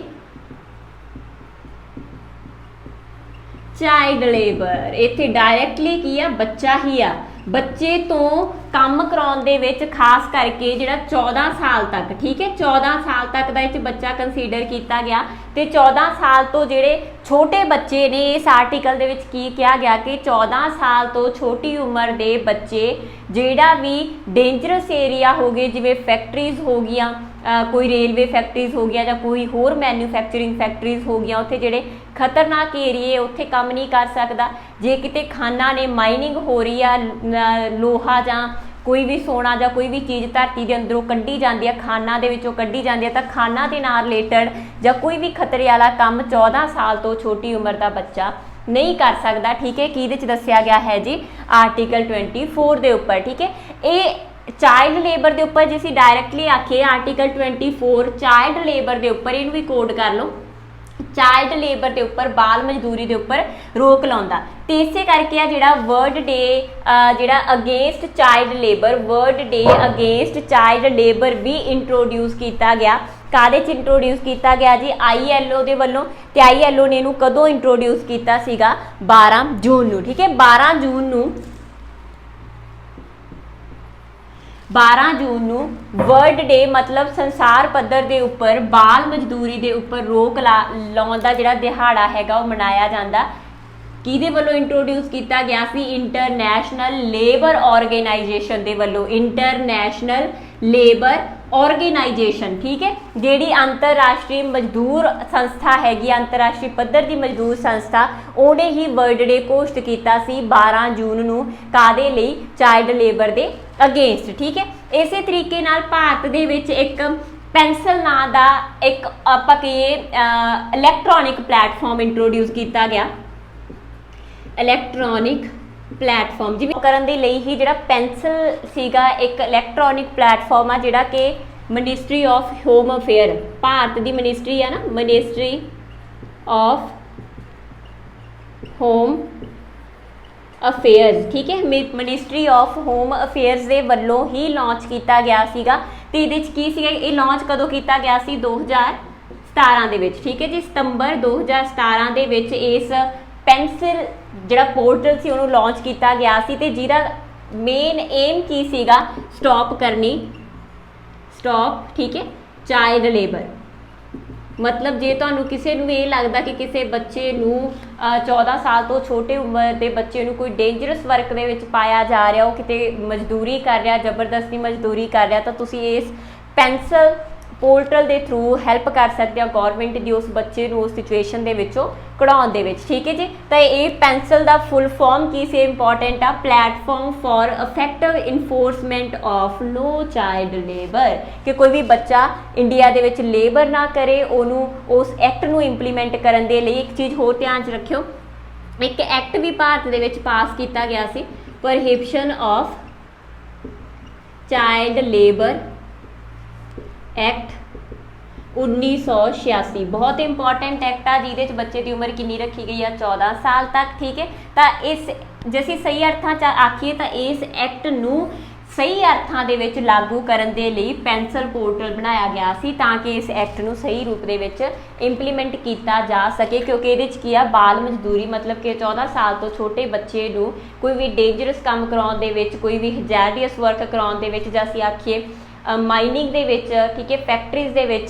Child labour. ਇੱਥੇ ਡਾਇਰੈਕਟਲੀ ਕੀ ਆ? ਬੱਚਾ ਹੀ ਆ। ਬੱਚੇ ਤੋਂ ਕੰਮ ਕਰਾਉਣ ਦੇ ਵਿੱਚ ਖਾਸ ਕਰਕੇ ਜਿਹੜਾ 14 ਸਾਲ ਤੱਕ, ਠੀਕ ਹੈ, 14 ਸਾਲ ਤੱਕ ਦਾ ਇਹ 'ਚ ਬੱਚਾ ਕੰਸੀਡਰ ਕੀਤਾ ਗਿਆ। ਤੇ 14 ਸਾਲ ਤੋਂ ਜਿਹੜੇ ਛੋਟੇ ਬੱਚੇ ਨੇ, ਇਸ ਆਰਟੀਕਲ ਦੇ ਵਿੱਚ ਕੀ ਕਿਹਾ ਗਿਆ ਕਿ 14 ਸਾਲ ਤੋਂ ਛੋਟੀ ਉਮਰ ਦੇ ਬੱਚੇ ਜਿਹੜਾ ਵੀ ਡੇਂਜਰਸ ਏਰੀਆ ਹੋ ਗਏ, ਜਿਵੇਂ ਫੈਕਟਰੀਜ਼ ਹੋ ਗਈਆਂ, ਕੋਈ ਰੇਲਵੇ ਫੈਕਟਰੀਜ਼ ਹੋ ਗਿਆ ਜਾਂ ਕੋਈ ਹੋਰ ਮੈਨੂਫੈਕਚਰਿੰਗ ਫੈਕਟਰੀਜ਼ ਹੋ ਗਈਆਂ, ਉੱਥੇ ਜਿਹੜੇ ਖਤਰਨਾਕ ਏਰੀਏ ਉੱਥੇ ਕੰਮ ਨਹੀਂ ਕਰ ਸਕਦਾ। ਜੇ ਕਿਤੇ ਖਾਨਾਂ ਨੇ ਮਾਈਨਿੰਗ ਹੋ ਰਹੀ ਆ, ਲੋਹਾ ਜਾਂ ਕੋਈ ਵੀ ਸੋਨਾ ਜਾਂ ਕੋਈ ਵੀ ਚੀਜ਼ ਧਰਤੀ ਦੇ ਅੰਦਰੋਂ ਕੱਢੀ ਜਾਂਦੀ ਆ, ਖਾਨਾਂ ਦੇ ਵਿੱਚੋਂ ਕੱਢੀ ਜਾਂਦੀ ਆ, ਤਾਂ ਖਾਨਾਂ ਦੇ ਨਾਲ ਰਿਲੇਟਡ ਜਾਂ ਕੋਈ ਵੀ ਖਤਰੇ ਵਾਲਾ ਕੰਮ 14 ਸਾਲ ਤੋਂ ਛੋਟੀ ਉਮਰ ਦਾ ਬੱਚਾ ਨਹੀਂ ਕਰ ਸਕਦਾ, ਠੀਕ ਹੈ। ਕਿਹਦੇ 'ਚ ਦੱਸਿਆ ਗਿਆ ਹੈ ਜੀ? ਆਰਟੀਕਲ 24 ਦੇ ਉੱਪਰ, ਠੀਕ ਹੈ। ਇਹ ਚਾਈਲਡ ਲੇਬਰ ਦੇ ਉੱਪਰ ਜੇ ਅਸੀਂ ਡਾਇਰੈਕਟਲੀ ਆਖੀਏ ਆਰਟੀਕਲ 24 ਚਾਈਲਡ ਲੇਬਰ ਦੇ ਉੱਪਰ, ਇਹਨੂੰ ਵੀ ਕੋਡ ਕਰ ਲਓ, ਚਾਈਲਡ ਲੇਬਰ ਦੇ ਉੱਪਰ, ਬਾਲ ਮਜ਼ਦੂਰੀ ਦੇ ਉੱਪਰ ਰੋਕ ਲਾਉਂਦਾ। ਤੇ ਇਸੇ ਕਰਕੇ ਆ ਜਿਹੜਾ ਵਰਲਡ ਡੇ ਜਿਹੜਾ ਅਗੇਂਸਟ ਚਾਈਲਡ ਲੇਬਰ, ਵਰਲਡ ਡੇ ਅਗੇਂਸਟ ਚਾਈਲਡ ਲੇਬਰ ਵੀ ਇੰਟਰੋਡਿਊਸ ਕੀਤਾ ਗਿਆ। ਕਾਹਦੇ 'ਚ ਇੰਟਰੋਡਿਊਸ ਕੀਤਾ ਗਿਆ ਜੀ? ILO ਦੇ ਵੱਲੋਂ। ਤੇ ILO ਨੇ ਇਹਨੂੰ ਕਦੋਂ ਇੰਟਰੋਡਿਊਸ ਕੀਤਾ ਸੀਗਾ? 12 ਜੂਨ ਨੂੰ, ਠੀਕ ਹੈ। 12 ਜੂਨ ਨੂੰ ਵਰਲਡ ਡੇ ਮਤਲਬ ਸੰਸਾਰ ਪੱਧਰ ਦੇ ਉੱਪਰ ਬਾਲ ਮਜ਼ਦੂਰੀ ਦੇ ਉੱਪਰ ਰੋਕ ਲਾਉਣ ਦਾ ਜਿਹੜਾ ਦਿਹਾੜਾ ਹੈਗਾ ਉਹ ਮਨਾਇਆ ਜਾਂਦਾ। ਕਿਹਦੇ ਵੱਲੋਂ ਇੰਟਰੋਡਿਊਸ ਕੀਤਾ ਗਿਆ ਸੀ? ਇੰਟਰਨੈਸ਼ਨਲ ਲੇਬਰ ਆਰਗੇਨਾਈਜੇਸ਼ਨ ਦੇ ਵੱਲੋਂ। ਇੰਟਰਨੈਸ਼ਨਲ ਲੇਬਰ ਆਰਗੇਨਾਈਜੇਸ਼ਨ, ਠੀਕ ਹੈ, ਜਿਹੜੀ ਅੰਤਰਰਾਸ਼ਟਰੀ ਮਜ਼ਦੂਰ ਸੰਸਥਾ ਹੈਗੀ, ਅੰਤਰਰਾਸ਼ਟਰੀ ਪੱਧਰ ਦੀ ਮਜ਼ਦੂਰ ਸੰਸਥਾ, ਉਹਨੇ ਹੀ ਵਰਲਡ ਡੇ ਘੋਸ਼ਿਤ ਕੀਤਾ ਸੀ 12 ਜੂਨ ਨੂੰ। ਕਾਹਦੇ ਲਈ? ਚਾਈਲਡ ਲੇਬਰ ਦੇ ਅਗੇਂਸਟ, ਠੀਕ ਹੈ। ਇਸੇ ਤਰੀਕੇ ਨਾਲ ਭਾਰਤ ਦੇ ਵਿੱਚ ਇੱਕ ਪੈਨਸਲ ਨਾਂ ਦਾ ਇੱਕ ਆਪਾਂ ਕਹੀਏ ਇਲੈਕਟ੍ਰੋਨਿਕ ਪਲੇਟਫਾਰਮ ਇੰਟਰੋਡਿਊਸ ਕੀਤਾ ਗਿਆ। ਇਲੈਕਟ੍ਰੋਨਿਕ ਪਲੇਟਫਾਰਮ ਜਿਵੇਂ ਕਰਨ ਦੇ ਲਈ ਹੀ ਜਿਹੜਾ ਪੈਨਸਲ ਸੀਗਾ ਇੱਕ ਇਲੈਕਟ੍ਰੋਨਿਕ ਪਲੇਟਫਾਰਮ ਆ ਜਿਹੜਾ ਕਿ ministry of home affair, Bharat the ministry ਆ ਨਾ, ਮਿਨਿਸਟਰੀ ਆਫ ਹੋਮ ਅਫੇਅਰਸ, ਠੀਕ ਹੈ, ਮਿਨਿਸਟਰੀ ਆਫ ਹੋਮ ਅਫੇਅਰਸ ਦੇ ਵੱਲੋਂ ਹੀ ਲਾਂਚ ਕੀਤਾ ਗਿਆ ਸੀਗਾ। ਤੇ ਇਹਦੇ 'ਚ ਕੀ ਸੀਗਾ? ਇਹ ਲਾਂਚ ਕਦੋਂ ਕੀਤਾ ਗਿਆ ਸੀ? 2017 ਦੇ ਵਿੱਚ, ਠੀਕ ਹੈ ਜੀ, ਸਤੰਬਰ 2017 ਦੇ ਵਿੱਚ ਇਸ ਪੈਨਸਿਲ ਜਿਹੜਾ ਪੋਰਟਲ ਸੀ ਉਹਨੂੰ ਲਾਂਚ ਕੀਤਾ ਗਿਆ ਸੀ। ਤੇ ਜਿਹਦਾ ਮੇਨ ਏਮ ਕੀ ਸੀਗਾ? ਸਟਾਪ, ਠੀਕ ਹੈ, ਚਾਈਲਡ ਲੇਬਰ। मतलब जे तुहानू किसी नू ये लगता कि किसी बच्चे नू 14 साल तो छोटे उम्र के बच्चे नू कोई डेंजरस वर्क दे विच पाया जा रहा, वो किते मजदूरी कर रहा, जबरदस्ती मजदूरी कर रहा, तो तुसी इस पेंसिल पोर्टल के थ्रू हैल्प कर सकते हो गौरमेंट की उस बच्चे को उस सिचुएशन के विचों कढ़ाउण दे विच। ठीक है जी। तो ये पेंसिल का फुल फॉर्म की से इंपॉर्टेंट आ, platform for effective enforcement of no child labour, कि कोई भी बच्चा इंडिया दे विच लेबर ना करे, उन्होंने उस एक्ट नू इंप्लीमेंट करन दे लई। एक चीज़ होर ध्यान च रखियो, एक एक्ट भी भारत दे विच पास किया गया सी, prohibition of child labour act 1986, बहुत इंपॉर्टेंट एक्ट आ जिहदे बच्चे की उम्र कितनी रखी गई है 14 साल तक। ठीक है। तो इस जैसे सही अर्थां च आखिए तो इस एक्ट नू सही अर्थां दे विच लागू करन दे लई पेंसिल पोर्टल बनाया गया सी, ताकि इस एक्ट नू सही रूप दे विच इंप्लीमेंट किया जा सके, क्योंकि इहदे च की आ बाल मजदूरी, मतलब कि 14 साल तो छोटे बच्चे नू कोई भी डेंजरस काम कराउण दे विच, कोई भी हजैरियस वर्क कराउण दे विच, जां असीं आखिए माइनिंग दे विच, ठीक है, फैक्टरीज दे विच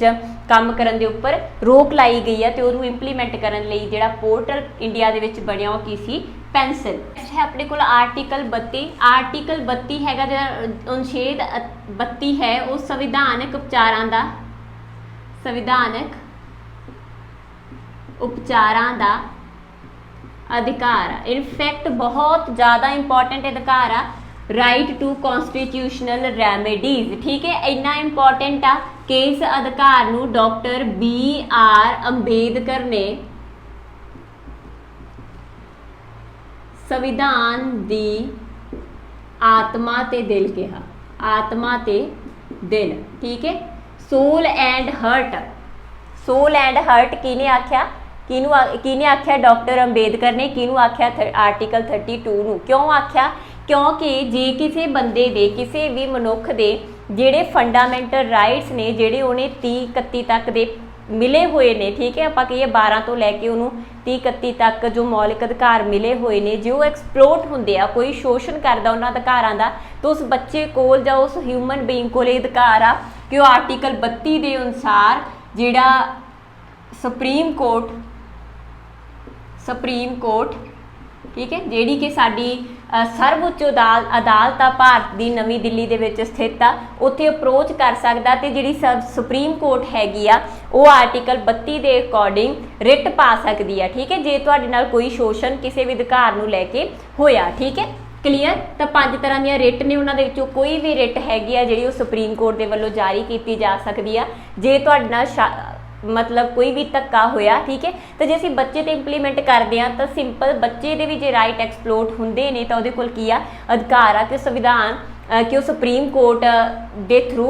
काम करन दे उपर रोक लाई गई है, तो उहनूं इंप्लीमेंट करन लई जिहड़ा पोर्टल इंडिया दे विच बणिया वो की सी पेंसिल। है अपने को आर्टिकल 32, आर्टिकल 32 हैगा जिहड़ा अनुच्छेद 32 है, वो संविधानक उपचारां दा, संविधानक उपचारां दा अधिकार आ। इनफैक्ट बहुत ज़्यादा इंपॉर्टेंट अधिकार आ, राइट टू कॉन्स्टिट्यूशनल रेमेडीज। ठीक है, इन्ना इंपॉर्टेंट आ कि इस अधिकार नू डॉक्टर BR अंबेडकर ने संविधान दी आत्मा ते दिल कहा, आत्मा ते दिल। ठीक है, soul and heart, soul and heart किने आख्या, किने आख्या डॉक्टर अंबेडकर ने, किनू आख्या आर्टिकल 32 नू। क्यों आख्या, क्योंकि जे किसी बंदे दे, किसी भी मनुख दे जिहड़े फंडामेंटल राइट्स ने, जिहड़े उन्हें 30-31 तक दे मिले हुए ने, ठीक है, आपां कहिए 12 तो लैके उन्होंने 30-31 तक जो मौलिक अधिकार मिले हुए ने, जो एक्सप्लोट होंदे आ, कोई शोषण करदा उन्हां अधिकारां दा, तो उस बच्चे कोल जां उस ह्यूमन बीइंग कोल अधिकार आ कि वह आर्टिकल 32 के अनुसार जिहड़ा सुप्रीम कोर्ट, ठीक है, जिहड़ी कि साडी सर्वउच्च अदालत आ भारत की नवी दिल्ली दे विच स्थित आ, उत्थे अप्रोच कर सकदा, ते जिहड़ी सुप्रीम कोर्ट हैगी आ वो आर्टिकल 32 के अकॉर्डिंग रिट पा सकदी आ। ठीक है, जे तुहाडे नाल कोई शोषण किसी भी अधिकार नूं लैके होया। ठीक है, क्लीयर। तो 5 तरह दी रिट ने, उन्हां दे विचों कोई भी रिट हैगी आ जिहड़ी सुप्रीम कोर्ट के वल्लों जारी की जा सकदी आ, जे तुहाडे नाल मतलब कोई भी धक्का होया। ठीक है, तो जे असीं बच्चे ते इंप्लीमेंट करते हैं तो सिंपल बच्चे दे भी जे राइट एक्सप्लोट होंदे ने, तो उहदे कोल की आ अधिकार आ कि संविधान कि सुप्रीम कोर्ट के थ्रू,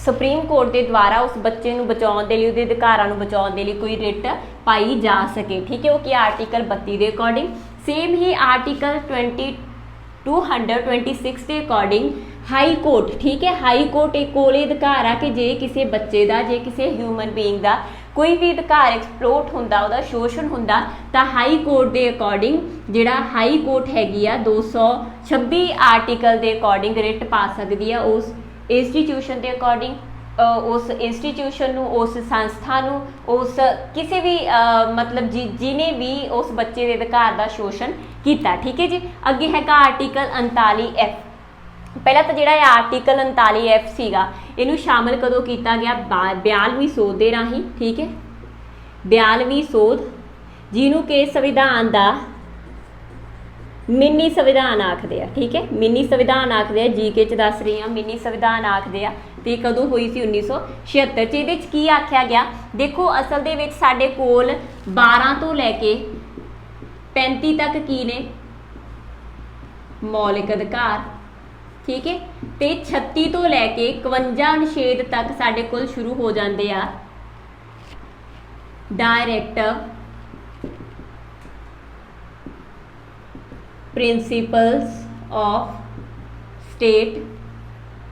सुप्रीम कोर्ट के द्वारा उस बच्चे नूं बचाउण दे लई, उहदे अधिकारां नूं बचाउण दे लई कोई रिट पाई जा सके। ठीक है, वो कि आर्टिकल 32 के अकॉर्डिंग। सेम ही आर्टिकल 226 के अकॉर्डिंग हाई कोर्ट, ठीक है, हाई कोर्ट एक कोले अधिकार आ कि जे किसी बच्चे का, जे किसी ह्यूमन बीइंग का कोई भी अधिकार एक्सप्लोट होंदा, उहदा शोषण होंदा, तो हाई कोर्ट के अकॉर्डिंग जिहड़ा हाई कोर्ट हैगी आ 226 आर्टिकल के अकॉर्डिंग रिट पा सकदी आ उस इंस्टीट्यूशन के अकॉर्डिंग, उस इंस्टीट्यूशन नूं, उस संस्था नूं, उस किसी भी मतलब जिन्हें भी उस बच्चे के अधिकार का शोषण किया। ठीक है जी। अगे हैगा आर्टिकल 39F। पहला तो जिहड़ा आर्टिकल 39F सीगा, इनू शामिल कदों किया गया, 42वीं सोध के राही। ठीक है, 42वीं सोध जिन्हों के संविधान का मिनी संविधान आखते हैं। ठीक है, मिनी संविधान आखते हैं, जीके च दस रही हाँ, मिनी संविधान आखते हैं। तो कदों हुई सी 1976 च। इहदे च की आख्या गया, देखो असल दे विच साडे कोल 12 तो लैके 35 तक की ने मौलिक अधिकार। ठीक है, तो 36 तो लैके 51 अनुच्छेद तक साडे कोल शुरू हो जाते हैं directive principles of state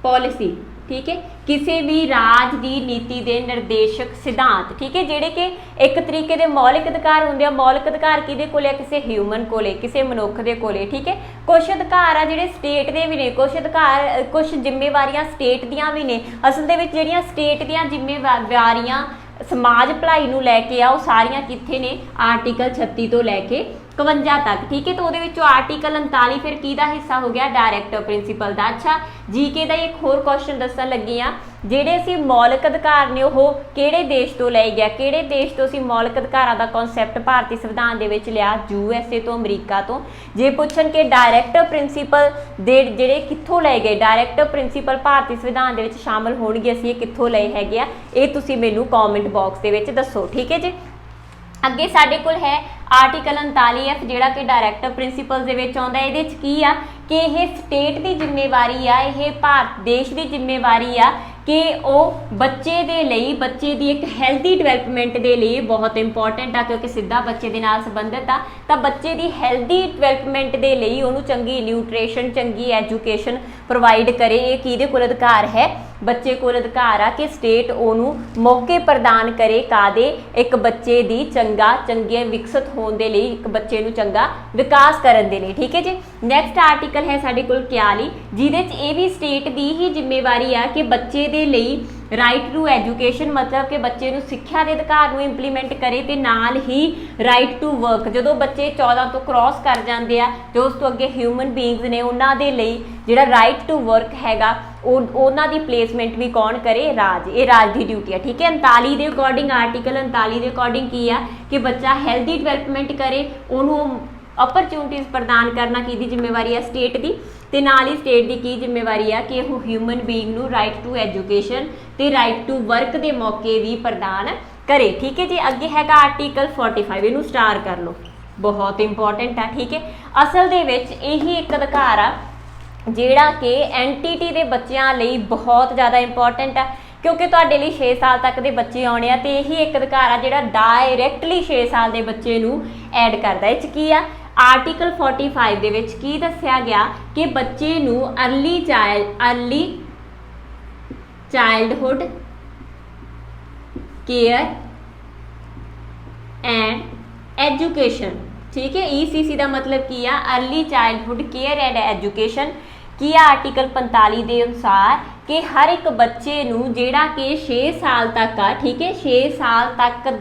policy. ठीक है, किसी भी राज की नीति के निर्देशक सिद्धांत। ठीक है, जिहड़े कि एक तरीके के मौलिक अधिकार होंदे आ। मौलिक अधिकार किहदे कोले, किसी ह्यूमन कोले, किसी मनुख दे कोले। ठीक है, कुछ अधिकार आ जिहड़े स्टेट दे भी ने, कुछ अधिकार, कुछ जिम्मेवारियां स्टेट दियां भी ने। असल दे विच जिहड़ियां स्टेट दियां जिम्मेवारियां समाज भलाई नूं लैके आ, वो सारियां कित्थे ने आर्टिकल 36 तो लैके 51 तक। ठीक है, तो वो आर्टिकल 39 फिर किहदा हिस्सा हो गया, डायरैक्टर प्रिंसीपल का। अच्छा, जीके का एक होर क्वेश्चन दसन लगी हाँ, ਜਿਹੜੇ ਅਸੀਂ मौलिक अधिकार ने वो किहड़े देश तो लए गया, किहड़े देश तो ਅਸੀਂ मौलिक अधिकारां ਦਾ कॉन्सैप्ट भारती संविधान ਦੇ ਵਿੱਚ ਲਿਆ, USA ਤੋਂ, ਅਮਰੀਕਾ ਤੋਂ। ਜੇ ਪੁੱਛਣ ਕਿ ਡਾਇਰੈਕਟਰ ਪ੍ਰਿੰਸੀਪਲ ਦੇ ਜਿਹੜੇ ਕਿੱਥੋਂ ਲਏ ਗਏ, ਡਾਇਰੈਕਟਰ ਪ੍ਰਿੰਸੀਪਲ ਭਾਰਤੀ ਸੰਵਿਧਾਨ ਦੇ ਵਿੱਚ ਸ਼ਾਮਲ ਹੋਣਗੇ, ਅਸੀਂ ਇਹ ਕਿੱਥੋਂ ਲਏ ਹੈਗੇ ਆ, ਇਹ ਤੁਸੀਂ ਮੈਨੂੰ ਕਮੈਂਟ ਬਾਕਸ ਦੇ ਵਿੱਚ ਦੱਸੋ। ਠੀਕ ਹੈ ਜੀ, ਅੱਗੇ ਸਾਡੇ ਕੋਲ ਹੈ ਆਰਟੀਕਲ 39F ਜਿਹੜਾ ਕਿ ਡਾਇਰੈਕਟਰ ਪ੍ਰਿੰਸੀਪਲ ਦੇ ਵਿੱਚ ਆਉਂਦਾ। ਇਹਦੇ ਵਿੱਚ ਕੀ ਆ ਕਿ ਇਹ ਸਟੇਟ ਦੀ ਜ਼ਿੰਮੇਵਾਰੀ ਆ, ਇਹ ਭਾਰਤ ਦੇਸ਼ ਦੀ ਜ਼ਿੰਮੇਵਾਰੀ ਆ ਕਿ ਉਹ ਬੱਚੇ ਦੇ ਲਈ, ਬੱਚੇ ਦੀ ਇੱਕ ਹੈਲਦੀ ਡਿਵੈਲਪਮੈਂਟ ਦੇ ਲਈ ਬਹੁਤ ਇੰਪੋਰਟੈਂਟ ਆ, ਕਿਉਂਕਿ ਸਿੱਧਾ ਬੱਚੇ ਦੇ ਨਾਲ ਸੰਬੰਧਿਤ ਆ। ਤਾਂ ਬੱਚੇ ਦੀ ਹੈਲਦੀ ਡਿਵੈਲਪਮੈਂਟ ਦੇ ਲਈ ਉਹਨੂੰ ਚੰਗੀ ਨਿਊਟ੍ਰੀਸ਼ਨ, ਚੰਗੀ ਐਜੂਕੇਸ਼ਨ ਪ੍ਰੋਵਾਈਡ ਕਰੇ। ਇਹ ਕਿਹਦੇ ਕੋਲ ਅਧਿਕਾਰ ਹੈ, ਬੱਚੇ ਕੋਲ ਅਧਿਕਾਰ ਆ ਕਿ ਸਟੇਟ ਉਹਨੂੰ ਮੌਕੇ ਪ੍ਰਦਾਨ ਕਰੇ, ਕਾਦੇ, ਇੱਕ ਬੱਚੇ ਦੀ ਚੰਗੇ ਵਿਕਸਿਤ ਹੋਣ ਦੇ ਲਈ, ਇੱਕ ਬੱਚੇ ਨੂੰ ਚੰਗਾ ਵਿਕਾਸ ਕਰਨ ਦੇ ਲਈ। ਠੀਕ ਹੈ ਜੀ, ਨੈਕਸਟ ਆਰਟੀਕਲ ਹੈ ਸਾਡੇ ਕੋਲ 41, ਜਿਹਦੇ 'ਚ ਇਹ ਵੀ ਸਟੇਟ ਦੀ ਹੀ ਜ਼ਿੰਮੇਵਾਰੀ ਆ ਕਿ ਬੱਚੇ ਦੇ ਲਈ ਰਾਈਟ ਟੂ ਐਜੂਕੇਸ਼ਨ, मतलब कि ਬੱਚੇ ਨੂੰ ਸਿੱਖਿਆ ਦੇ ਅਧਿਕਾਰ ਨੂੰ ਇੰਪਲੀਮੈਂਟ ਕਰੇ, ਤੇ ਨਾਲ ਹੀ ਰਾਈਟ ਟੂ ਵਰਕ। ਜਦੋਂ ਬੱਚੇ 14 ਤੋਂ ਕ੍ਰੋਸ ਕਰ ਜਾਂਦੇ ਆ, ਜੋ ਉਸ ਤੋਂ ਅੱਗੇ ਹਿਊਮਨ ਬੀਇੰਗਸ ਨੇ, ਉਹਨਾਂ ਦੇ ਲਈ ਜਿਹੜਾ ਰਾਈਟ ਟੂ ਵਰਕ ਹੈਗਾ, ਉਹਨਾਂ ਦੀ ਪਲੇਸਮੈਂਟ ਵੀ ਕੌਣ ਕਰੇ, ਰਾਜ। ਇਹ ਰਾਜ ਦੀ ਡਿਊਟੀ ਆ। ਠੀਕ ਹੈ, 39 ਦੇ ਅਕੋਰਡਿੰਗ, ਆਰਟੀਕਲ 39 ਦੇ ਅਕੋਰਡਿੰਗ ਕੀ ਆ ਕਿ ਬੱਚਾ ਹੈਲਦੀ ਡਿਵੈਲਪਮੈਂਟ ਕਰੇ, ਉਹਨੂੰ अपॉर्चुनिटीज़ प्रदान करना किहदी जिम्मेवारी है, स्टेट की। ते नाल ही स्टेट की की जिम्मेवारी है कि वो ह्यूमन बीइंग नूं राइट टू एजुकेशन ते राइट टू वर्क के मौके भी प्रदान करे। ठीक है जी, अगे हैगा आर्टिकल 45, इनू स्टार कर लो, बहुत इंपॉर्टेंट है। ठीक है, असल दे विच यही एक अधिकार आ जिहड़ा कि एनटीटी के बच्चों लई बहुत ज़्यादा इंपॉर्टेंट है, क्योंकि तुहाडे लई 6 साल तक के बच्चे आने आ, ते यही एक अधिकार आ जिहड़ा डायरैक्टली 6 साल के बच्चे नूं ऐड करदा। इह च की आ, आर्टिकल 45 ਦੇ ਵਿੱਚ ਕੀ ਦੱਸਿਆ ਗਿਆ ਕਿ ਬੱਚੇ ਨੂੰ early childhood care and education. ठीक है, ECC का मतलब की आ, early childhood care and education. की आ आर्टिकल 45 के अनुसार कि हर एक बच्चे नूं जिहड़ा कि 6 साल तक आ, ठीक है, 6 साल तक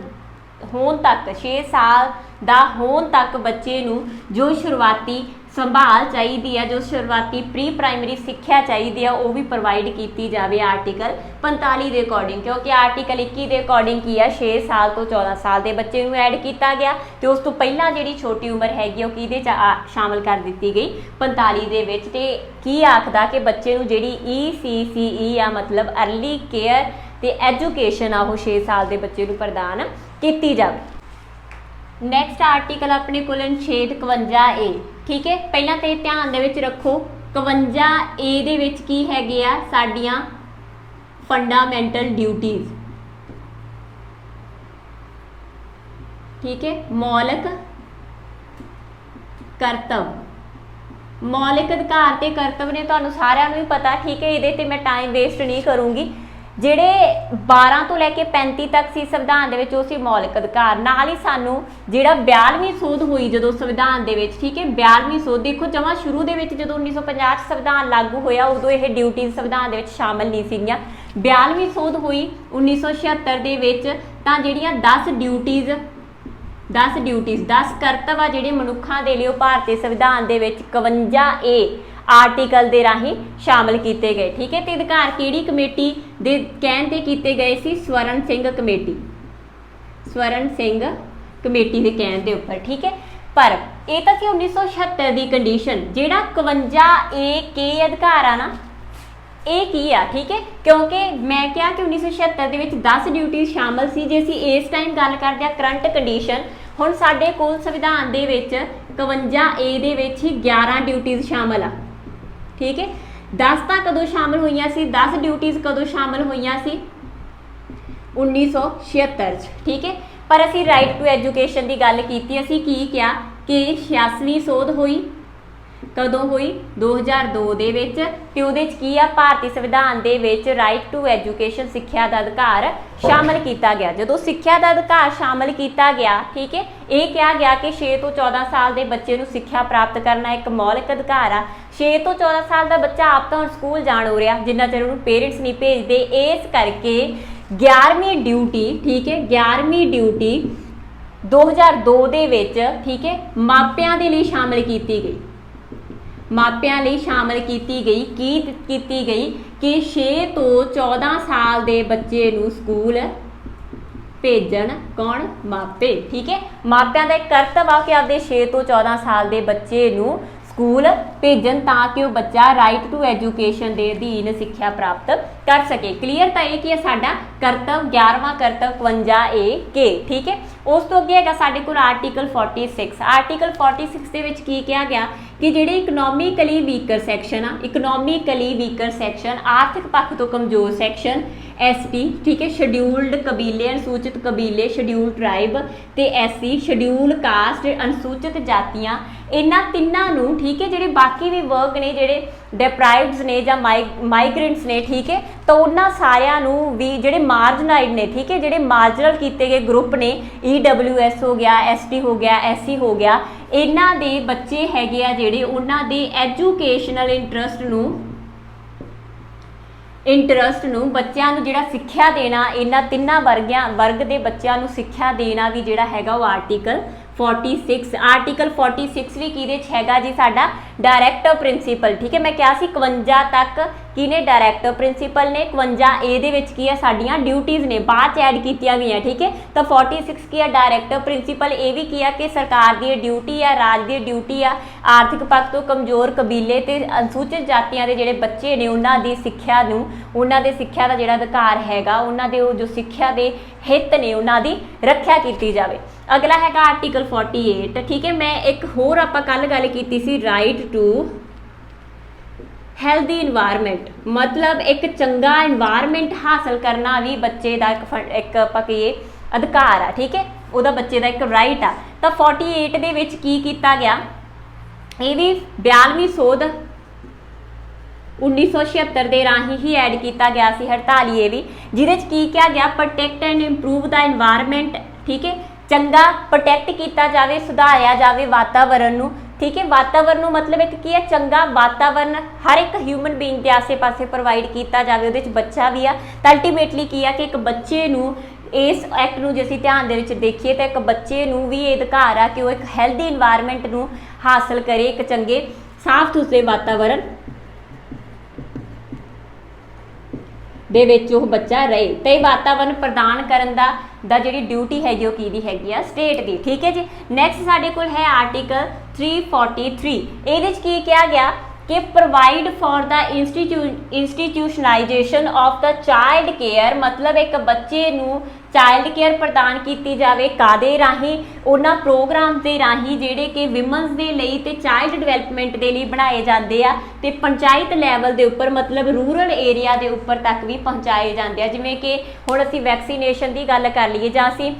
होण तक, 6 साल ਦਾ ਹੋਣ ਤੱਕ ਬੱਚੇ ਨੂੰ ਜੋ ਸ਼ੁਰੂਆਤੀ ਸੰਭਾਲ ਚਾਹੀਦੀ ਆ, ਜੋ ਸ਼ੁਰੂਆਤੀ ਪ੍ਰੀ ਪ੍ਰਾਇਮਰੀ ਸਿੱਖਿਆ ਚਾਹੀਦੀ ਆ, ਉਹ ਵੀ ਪ੍ਰੋਵਾਈਡ ਕੀਤੀ ਜਾਵੇ ਆਰਟੀਕਲ 45 ਦੇ ਅਕੋਰਡਿੰਗ। ਕਿਉਂਕਿ ਆਰਟੀਕਲ 21 ਦੇ ਅਕੋਰਡਿੰਗ ਕੀ ਆ, 6 ਸਾਲ ਤੋਂ 14 ਸਾਲ ਦੇ ਬੱਚੇ ਨੂੰ ਐਡ ਕੀਤਾ ਗਿਆ, ਤੇ ਉਸ ਤੋਂ ਪਹਿਲਾਂ ਜਿਹੜੀ ਛੋਟੀ ਉਮਰ ਹੈਗੀ ਉਹ ਕਿਹਦੇ 'ਚ ਸ਼ਾਮਲ ਕਰ ਦਿੱਤੀ ਗਈ, 45 ਦੇ ਵਿੱਚ। ਤੇ ਕੀ ਆਖਦਾ ਕਿ ਬੱਚੇ ਨੂੰ ਜਿਹੜੀ ECCE ਆ, ਮਤਲਬ अर्ली केयर ਤੇ ਐਜੂਕੇਸ਼ਨ ਆ, ਉਹ 6 ਸਾਲ ਦੇ ਬੱਚੇ ਨੂੰ ਪ੍ਰਦਾਨ ਕੀਤੀ ਜਾਵੇ। नैक्सट आर्टिकल अपने को अनुच्छेद 51A। ठीक है, पहला तो ध्यान दे विच रखो 51A दे विच की हैगे आ साडियां फंडामेंटल ड्यूटीज़। ठीक है, मौलिक करतब, मौलिक अधिकार ते करतब ने तुहानूं सारिआं नूं ही पता। ठीक है, इहदे ते मैं टाइम वेस्ट नहीं करूँगी। ਜਿਹੜੇ 12 ਤੋਂ ਲੈ ਕੇ 35 ਤੱਕ ਸੀ ਸੰਵਿਧਾਨ ਦੇ ਵਿੱਚ, ਉਹ ਸੀ ਮੌਲਿਕ ਅਧਿਕਾਰ। ਨਾਲ ਹੀ ਸਾਨੂੰ ਜਿਹੜਾ 42ਵੀਂ ਸੋਧ ਹੋਈ ਜਦੋਂ ਸੰਵਿਧਾਨ ਦੇ ਵਿੱਚ, ਠੀਕ ਹੈ, 42ਵੀਂ ਸੋਧ ਦੇਖੋ, ਜਮਾਂ ਸ਼ੁਰੂ ਦੇ ਵਿੱਚ ਜਦੋਂ 1950 'ਚ ਸੰਵਿਧਾਨ ਲਾਗੂ ਹੋਇਆ, ਉਦੋਂ ਇਹ ਡਿਊਟੀਜ਼ ਸੰਵਿਧਾਨ ਦੇ ਵਿੱਚ ਸ਼ਾਮਲ ਨਹੀਂ ਸੀਗੀਆਂ। 42ਵੀਂ ਸੋਧ ਹੋਈ 1976 ਦੇ ਵਿੱਚ, ਤਾਂ ਜਿਹੜੀਆਂ 10 ਡਿਊਟੀਜ਼ 10 ਕਰਤਵ ਆ ਜਿਹੜੇ ਮਨੁੱਖਾਂ ਦੇ ਲਈ, ਉਹ ਭਾਰਤੀ ਸੰਵਿਧਾਨ ਦੇ ਵਿੱਚ 51A आर्टिकल के राही शामिल किए गए। ठीक है, तो अधिकार किहड़ी कमेटी दे कहण ते कीते गए सी, स्वर्ण सिंह कमेटी के कहण दे उपर। ठीक है, पर यह तो सी 1976 की कंडीशन। जिहड़ा 51A के अधिकार आ ना, ये की आ, ठीक है, क्योंकि मैं क्या कि 1976 ਦੇ ਵਿੱਚ 10 ਡਿਊਟੀਜ਼ ਸ਼ਾਮਲ ਸੀ। ਜੇ ਅਸੀਂ ਇਸ ਟਾਈਮ ਗੱਲ ਕਰਦੇ ਹਾਂ ਕਰੰਟ ਕੰਡੀਸ਼ਨ, ਹੁਣ ਸਾਡੇ ਕੋਲ ਸੰਵਿਧਾਨ ਦੇ ਵਿੱਚ 51A ਦੇ ਵਿੱਚ ਹੀ 11 ਡਿਊਟੀਜ਼ ਸ਼ਾਮਲ ਆ। ठीक है, 10 ਤਾਂ ਕਦੋਂ ਸ਼ਾਮਲ ਹੋਈਆਂ ਸੀ, 10 ਡਿਊਟੀਜ਼ ਕਦੋਂ ਸ਼ਾਮਲ ਹੋਈਆਂ ਸੀ, 1976 'ਚ। ਠੀਕ ਹੈ, ਪਰ ਅਸੀਂ ਰਾਈਟ ਟੂ ਐਜੂਕੇਸ਼ਨ ਦੀ ਗੱਲ ਕੀਤੀ। ਅਸੀਂ ਕੀ ਕਿਹਾ ਕਿ 86ਵੀਂ ਸੋਧ ਹੋਈ, ਕਦੋਂ ਹੋਈ, 2002 ਦੇ ਵਿੱਚ, ਤੇ ਉਹਦੇ 'ਚ ਕੀ ਆ, ਭਾਰਤੀ ਸੰਵਿਧਾਨ ਦੇ ਵਿੱਚ ਰਾਈਟ ਟੂ ਐਜੂਕੇਸ਼ਨ, ਸਿੱਖਿਆ ਦਾ ਅਧਿਕਾਰ ਸ਼ਾਮਲ ਕੀਤਾ ਗਿਆ। ਜਦੋਂ ਸਿੱਖਿਆ ਦਾ ਅਧਿਕਾਰ ਸ਼ਾਮਲ ਕੀਤਾ ਗਿਆ, ਠੀਕ ਹੈ, ਇਹ ਕਿਹਾ ਗਿਆ ਕਿ 6 ਤੋਂ 14 ਸਾਲ ਦੇ ਬੱਚੇ ਨੂੰ ਸਿੱਖਿਆ ਪ੍ਰਾਪਤ ਕਰਨਾ ਇੱਕ ਮੌਲਿਕ ਅਧਿਕਾਰ ਆ। 6 ਤੋਂ 14 ਸਾਲ ਦਾ ਬੱਚਾ ਆਪ ਤਾਂ ਹੁਣ ਸਕੂਲ ਜਾਣ ਹੋ ਰਿਹਾ, ਜਿੰਨਾ ਚਿਰ ਉਹਨੂੰ ਪੇਰੈਂਟਸ ਨਹੀਂ ਭੇਜਦੇ। ਇਸ ਕਰਕੇ 11वीं ड्यूटी, ठीक है, 11वीं ड्यूटी 2002 ਦੇ ਵਿੱਚ, ठीक है, ਮਾਪਿਆਂ ਦੇ ਲਈ ਸ਼ਾਮਲ ਕੀਤੀ ਗਈ, ਮਾਪਿਆਂ ਲਈ ਸ਼ਾਮਲ ਕੀਤੀ ਗਈ। ਕੀ ਕੀਤੀ ਗਈ ਕਿ 6 ਤੋਂ 14 ਸਾਲ ਦੇ ਬੱਚੇ ਨੂੰ ਸਕੂਲ ਭੇਜਣ, ਕੌਣ? ਮਾਪੇ, ਠੀਕ ਹੈ। ਮਾਪਿਆਂ ਦਾ ਇੱਕ ਕਰਤੱਵ ਆ ਕਿ ਆਪਦੇ 6 ਤੋਂ 14 ਸਾਲ ਦੇ ਬੱਚੇ ਨੂੰ ਸਕੂਲ ਭੇਜਣ ਤਾਂ ਕਿ ਉਹ ਬੱਚਾ ਰਾਈਟ ਟੂ ਐਜੂਕੇਸ਼ਨ ਦੇ ਅਧੀਨ ਸਿੱਖਿਆ ਪ੍ਰਾਪਤ ਕਰ ਸਕੇ। ਕਲੀਅਰ ਤਾਂ ਇਹ ਕੀ ਹੈ ਸਾਡਾ ਕਰਤੱਵ, 11ਵਾਂ ਕਰਤੱਵ 52A ਕੇ, ਠੀਕ ਹੈ। ਉਸ ਤੋਂ ਅੱਗੇ ਹੈਗਾ ਸਾਡੇ ਕੋਲ ਆਰਟੀਕਲ 46। ਆਰਟੀਕਲ 46 ਦੇ ਵਿੱਚ ਕੀ ਕਿਹਾ ਗਿਆ ਕਿ ਜਿਹੜੇ ਇਕਨੋਮਿਕਲੀ ਵੀਕਰ ਸੈਕਸ਼ਨ ਆ, ਇਕਨੋਮਿਕਲੀ ਵੀਕਰ ਸੈਕਸ਼ਨ, ਆਰਥਿਕ ਪੱਖ ਤੋਂ ਕਮਜ਼ੋਰ ਸੈਕਸ਼ਨ, ST, ਠੀਕ ਹੈ, ਸ਼ਡਿਊਲਡ ਕਬੀਲੇ, ਅਨੁਸੂਚਿਤ ਕਬੀਲੇ, ਸ਼ਡਿਊਲ ਟ੍ਰਾਈਬ ਤੇ SC, ਸ਼ਡਿਊਲ ਕਾਸਟ, ਅਨੁਸੂਚਿਤ ਜਾਤੀਆਂ, ਇਹਨਾਂ ਤਿੰਨਾਂ ਨੂੰ, ਠੀਕ ਹੈ, ਜਿਹੜੇ ਬਾਕੀ ਵੀ ਵਰਗ ਨੇ, ਜਿਹੜੇ ਡਿਪਰਾਈਵਡਸ ਨੇ ਜਾਂ ਮਾਈਗ੍ਰੈਂਟਸ ਨੇ, ਠੀਕ ਹੈ, ਤਾਂ ਉਹਨਾਂ ਸਾਰਿਆਂ ਨੂੰ ਵੀ, ਜਿਹੜੇ ਮਾਰਜਨਾਈਡ ਨੇ, ਠੀਕ ਹੈ, ਜਿਹੜੇ ਮਾਰਜਨਲ ਕੀਤੇ ਗਏ ਗਰੁੱਪ ਨੇ, EWS ਹੋ ਗਿਆ, ST ਹੋ ਗਿਆ, SC ਹੋ ਗਿਆ, ਇਹਨਾਂ ਦੇ ਬੱਚੇ ਹੈਗੇ ਆ ਜਿਹੜੇ, ਉਹਨਾਂ ਦੇ ਐਜੂਕੇਸ਼ਨਲ ਇੰਟਰਸਟ ਨੂੰ ਬੱਚਿਆਂ ਨੂੰ ਜਿਹੜਾ ਸਿੱਖਿਆ ਦੇਣਾ, ਇਹਨਾਂ ਤਿੰਨਾਂ ਵਰਗ ਦੇ ਬੱਚਿਆਂ ਨੂੰ ਸਿੱਖਿਆ ਦੇਣਾ ਵੀ ਜਿਹੜਾ ਹੈਗਾ ਉਹ ਆਰਟੀਕਲ 46। ਆਰਟੀਕਲ 46 ਵੀ ਕਿਹਦੇ 'ਚ ਹੈਗਾ ਜੀ ਸਾਡਾ? ਡਾਇਰੈਕਟਰ ਪ੍ਰਿੰਸੀਪਲ, ਠੀਕ ਹੈ। ਮੈਂ ਕਿਹਾ ਸੀ 51 ਤੱਕ ਕੀ ਨੇ? ਡਾਇਰੈਕਟਰ ਪ੍ਰਿੰਸੀਪਲ ਨੇ। 52A ਦੇ ਵਿੱਚ ਕੀ ਹੈ? ਸਾਡੀਆਂ ਡਿਊਟੀਜ਼ ਨੇ, ਬਾਅਦ 'ਚ ਐਡ ਕੀਤੀਆਂ ਗਈਆਂ, ਠੀਕ ਹੈ। ਤਾਂ 46 ਕੀ ਹੈ? Director principal. ਇਹ ਵੀ ਕੀ ਆ ਕਿ ਸਰਕਾਰ ਦੀ ਡਿਊਟੀ ਆ, ਰਾਜ ਦੀ ਡਿਊਟੀ ਆ, ਆਰਥਿਕ ਪੱਖ ਤੋਂ ਕਮਜ਼ੋਰ ਕਬੀਲੇ ਤੇ ਅਨੁਸੂਚਿਤ ਜਾਤੀਆਂ ਦੇ ਜਿਹੜੇ ਬੱਚੇ ਨੇ ਉਹਨਾਂ ਦੀ ਸਿੱਖਿਆ ਨੂੰ, ਉਹਨਾਂ ਦੇ ਸਿੱਖਿਆ ਦਾ ਜਿਹੜਾ ਅਧਿਕਾਰ ਹੈਗਾ, ਉਹਨਾਂ ਦੇ ਉਹ ਜੋ ਸਿੱਖਿਆ ਦੇ ਹਿੱਤ ਨੇ ਉਹਨਾਂ ਦੀ ਰੱਖਿਆ ਕੀਤੀ ਜਾਵੇ। ਅਗਲਾ ਹੈਗਾ ਆਰਟੀਕਲ 48, ਠੀਕ ਹੈ। ਮੈਂ ਇੱਕ ਹੋਰ ਆਪਾਂ ਕੱਲ ਗੱਲ ਕੀਤੀ ਸੀ ਰਾਈਟ ਟੂ ਹੈਲਦੀ ਇਨਵਾਇਰਮੈਂਟ, ਮਤਲਬ ਇੱਕ ਚੰਗਾ ਇਨਵਾਇਰਮੈਂਟ ਹਾਸਲ ਕਰਨਾ ਵੀ ਬੱਚੇ ਦਾ ਇੱਕ ਆਪਾਂ ਕਹੀਏ ਅਧਿਕਾਰ ਆ, ਠੀਕ ਹੈ, ਉਹਦਾ ਬੱਚੇ ਦਾ ਇੱਕ ਰਾਈਟ ਆ। ਤਾਂ 48 ਦੇ ਵਿੱਚ ਕੀ ਕੀਤਾ ਗਿਆ? ਇਹ ਵੀ 42ਵੀਂ ਸੋਧ 1976 ਦੇ ਰਾਹੀਂ ਹੀ ਐਡ ਕੀਤਾ ਗਿਆ ਸੀ। 48 ਇਹ ਵੀ, ਜਿਹਦੇ 'ਚ ਕੀ ਕਿਹਾ ਗਿਆ? Protect and improve the environment, ਠੀਕ ਹੈ, ਚੰਗਾ ਪ੍ਰੋਟੈਕਟ ਕੀਤਾ ਜਾਵੇ, ਸੁਧਾਰਿਆ ਜਾਵੇ ਵਾਤਾਵਰਨ ਨੂੰ, ਠੀਕ ਹੈ। ਵਾਤਾਵਰਨ ਨੂੰ ਮਤਲਬ ਇੱਕ ਕੀ ਹੈ? ਚੰਗਾ ਵਾਤਾਵਰਨ ਹਰ ਇੱਕ ਹਿਊਮਨ ਬੀਇੰਗ ਦੇ ਆਸੇ-ਪਾਸੇ ਪ੍ਰੋਵਾਈਡ ਕੀਤਾ ਜਾਵੇ, ਉਹਦੇ 'ਚ ਬੱਚਾ ਵੀ ਆ। ਤਾਂ ਅਲਟੀਮੇਟਲੀ ਕੀ ਆ ਕਿ ਇੱਕ ਬੱਚੇ ਨੂੰ, ਇਸ ਐਕਟ ਨੂੰ ਜੇ ਅਸੀਂ ਧਿਆਨ ਦੇ ਵਿੱਚ ਦੇਖੀਏ ਤਾਂ ਇੱਕ ਬੱਚੇ ਨੂੰ ਵੀ ਇਹ ਅਧਿਕਾਰ ਆ ਕਿ ਉਹ ਇੱਕ ਹੈਲਦੀ ਇਨਵਾਇਰਮੈਂਟ ਨੂੰ ਹਾਸਲ ਕਰੇ, ਇੱਕ ਚੰਗੇ ਸਾਫ਼ ਸੁਥਰੇ ਵਾਤਾਵਰਨ ਦੇ ਵਿੱਚ ਉਹ ਬੱਚਾ ਰਹੇ। ਤੇ ਇਹ ਵਾਤਾਵਰਨ ਪ੍ਰਦਾਨ ਕਰਨ ਦਾ ਜਿਹੜੀ ਡਿਊਟੀ ਹੈਗੀ ਉਹ ਕਿਹਦੀ ਹੈਗੀ ਆ? ਸਟੇਟ ਦੀ, ਠੀਕ ਹੈ ਜੀ। ਨੈਕਸਟ ਸਾਡੇ ਕੋਲ ਹੈ ਆਰਟੀਕਲ 343। ਇਹਦੇ 'ਚ ਕੀ ਕਿਹਾ ਗਿਆ ਕਿ provide for the institutionalisation of the child care, ਮਤਲਬ ਇੱਕ ਬੱਚੇ ਨੂੰ ਚਾਈਲਡ ਕੇਅਰ ਪ੍ਰਦਾਨ ਕੀਤੀ ਜਾਵੇ, ਕਾਦੇ ਰਾਹੀਂ? ਉਹਨਾਂ ਪ੍ਰੋਗਰਾਮ ਦੇ ਰਾਹੀਂ ਜਿਹੜੇ ਕਿ ਵਿਮਨਸ ਦੇ ਲਈ ਤੇ ਚਾਈਲਡ ਡਿਵੈਲਪਮੈਂਟ ਦੇ ਲਈ ਬਣਾਏ ਜਾਂਦੇ ਆ, ਤੇ ਪੰਚਾਇਤ ਲੈਵਲ ਦੇ ਉੱਪਰ, ਮਤਲਬ ਰੂਰਲ ਏਰੀਆ ਦੇ ਉੱਪਰ ਤੱਕ ਵੀ ਪਹੁੰਚਾਏ ਜਾਂਦੇ ਆ। ਜਿਵੇਂ ਕਿ ਹੁਣ ਅਸੀਂ ਵੈਕਸੀਨੇਸ਼ਨ ਦੀ ਗੱਲ ਕਰ ਲਈਏ, ਜਾਂ ਅਸੀਂ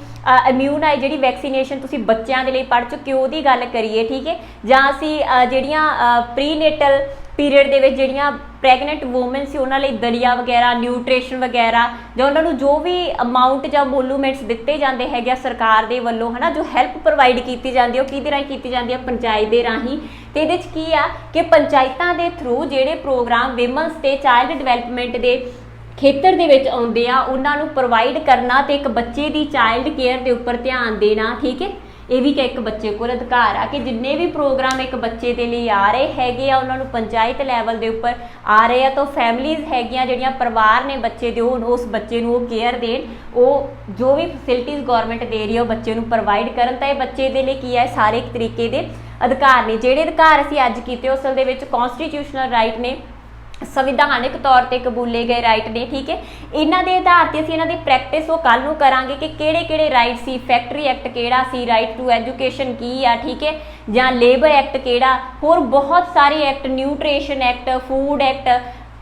ਇਮਿਊਨਾਈ ਜਿਹੜੀ ਵੈਕਸੀਨੇਸ਼ਨ ਤੁਸੀਂ ਬੱਚਿਆਂ ਦੇ ਲਈ ਪੜ੍ਹ ਚੁੱਕੇ ਹੋ ਉਹਦੀ ਗੱਲ ਕਰੀਏ, ਠੀਕ ਹੈ, ਜਾਂ ਅਸੀਂ ਜਿਹੜੀਆਂ ਪ੍ਰੀਨੇਟਲ ਪੀਰੀਅਡ ਦੇ ਵਿੱਚ ਜਿਹੜੀਆਂ ਪ੍ਰੈਗਨੈਂਟ ਵੂਮਨ ਸੀ ਉਹਨਾਂ ਲਈ ਦਲੀਆ ਵਗੈਰਾ, ਨਿਊਟ੍ਰੀਸ਼ਨ ਵਗੈਰਾ, ਜਾਂ ਉਹਨਾਂ ਨੂੰ ਜੋ ਵੀ ਅਮਾਊਂਟ ਜਾਂ ਮੋਲੂਮੈਂਟਸ ਦਿੱਤੇ ਜਾਂਦੇ ਹੈਗੇ ਆ ਸਰਕਾਰ ਦੇ ਵੱਲੋਂ, ਹੈ ਨਾ, ਜੋ ਹੈਲਪ ਪ੍ਰੋਵਾਈਡ ਕੀਤੀ ਜਾਂਦੀ ਹੈ ਉਹ ਕਿਹਦੇ ਰਾਹੀਂ ਕੀਤੀ ਜਾਂਦੀ ਹੈ? ਪੰਚਾਇਤ ਦੇ ਰਾਹੀਂ। ਤੇ ਇਹਦੇ 'ਚ ਕੀ ਆ ਕਿ ਪੰਚਾਇਤਾਂ ਦੇ ਥਰੂ ਜਿਹੜੇ ਪ੍ਰੋਗਰਾਮ ਵਿਮਨਸ ਤੇ ਚਾਈਲਡ ਡਿਵੈਲਪਮੈਂਟ ਦੇ ਖੇਤਰ ਦੇ ਵਿੱਚ ਆਉਂਦੇ ਆ ਉਹਨਾਂ ਨੂੰ ਪ੍ਰੋਵਾਈਡ ਕਰਨਾ ਤੇ ਇੱਕ ਬੱਚੇ ਦੀ ਚਾਈਲਡ ਕੇਅਰ ਦੇ ਉੱਪਰ ਧਿਆਨ ਦੇਣਾ, ਠੀਕ ਹੈ। ਇਹ ਵੀ ਕਿ ਇੱਕ ਬੱਚੇ ਕੋਲ ਅਧਿਕਾਰ ਆ ਕਿ ਜਿੰਨੇ ਵੀ ਪ੍ਰੋਗਰਾਮ ਇੱਕ ਬੱਚੇ ਦੇ ਲਈ ਆ ਰਹੇ ਹੈਗੇ ਆ ਉਹਨਾਂ ਨੂੰ ਪੰਚਾਇਤ ਲੈਵਲ ਦੇ ਉੱਪਰ ਆ ਰਹੇ ਆ, ਤਾਂ ਫੈਮਲੀਜ਼ ਹੈਗੀਆਂ ਜਿਹੜੀਆਂ ਪਰਿਵਾਰ ਨੇ ਬੱਚੇ ਦੇ, ਉਹ ਉਸ ਬੱਚੇ ਨੂੰ ਉਹ ਕੇਅਰ ਦੇਣ, ਉਹ ਜੋ ਵੀ ਫੈਸਿਲਿਟੀਜ਼ ਗਵਰਨਮੈਂਟ ਦੇ ਰਹੀ ਹੈ ਉਹ ਬੱਚੇ ਨੂੰ ਪ੍ਰੋਵਾਈਡ ਕਰਨ। ਤਾਂ ਇਹ ਬੱਚੇ ਦੇ ਲਈ ਕੀ ਹੈ? ਸਾਰੇ ਇੱਕ ਤਰੀਕੇ ਦੇ ਅਧਿਕਾਰ ਨੇ। ਜਿਹੜੇ ਅਧਿਕਾਰ ਅਸੀਂ ਅੱਜ ਕੀਤੇ ਅਸਲ ਦੇ ਵਿੱਚ ਕੌਨਸਟੀਟਿਊਸ਼ਨਲ ਰਾਈਟ ਨੇ, ਸੰਵਿਧਾਨਿਕ ਤੌਰ ਤੇ ਕਬੂਲੇ ਗਏ ਰਾਈਟ ਨੇ, ਠੀਕ ਹੈ। ਇਹਨਾਂ ਦੇ ਆਧਾਰ ਤੇ ਅਸੀਂ ਇਹਨਾਂ ਦੀ ਪ੍ਰੈਕਟਿਸ ਉਹ ਕੱਲ ਨੂੰ ਕਰਾਂਗੇ ਕਿ ਕਿਹੜੇ ਰਾਈਟ ਸੀ, ਫੈਕਟਰੀ ਐਕਟ ਕਿਹੜਾ ਸੀ, ਰਾਈਟ ਟੂ ਐਜੂਕੇਸ਼ਨ ਕੀ ਆ, ਠੀਕ ਹੈ, ਜਾਂ ਲੇਬਰ ਐਕਟ ਕਿਹੜਾ, ਹੋਰ ਬਹੁਤ ਸਾਰੇ act, nutrition act, food act,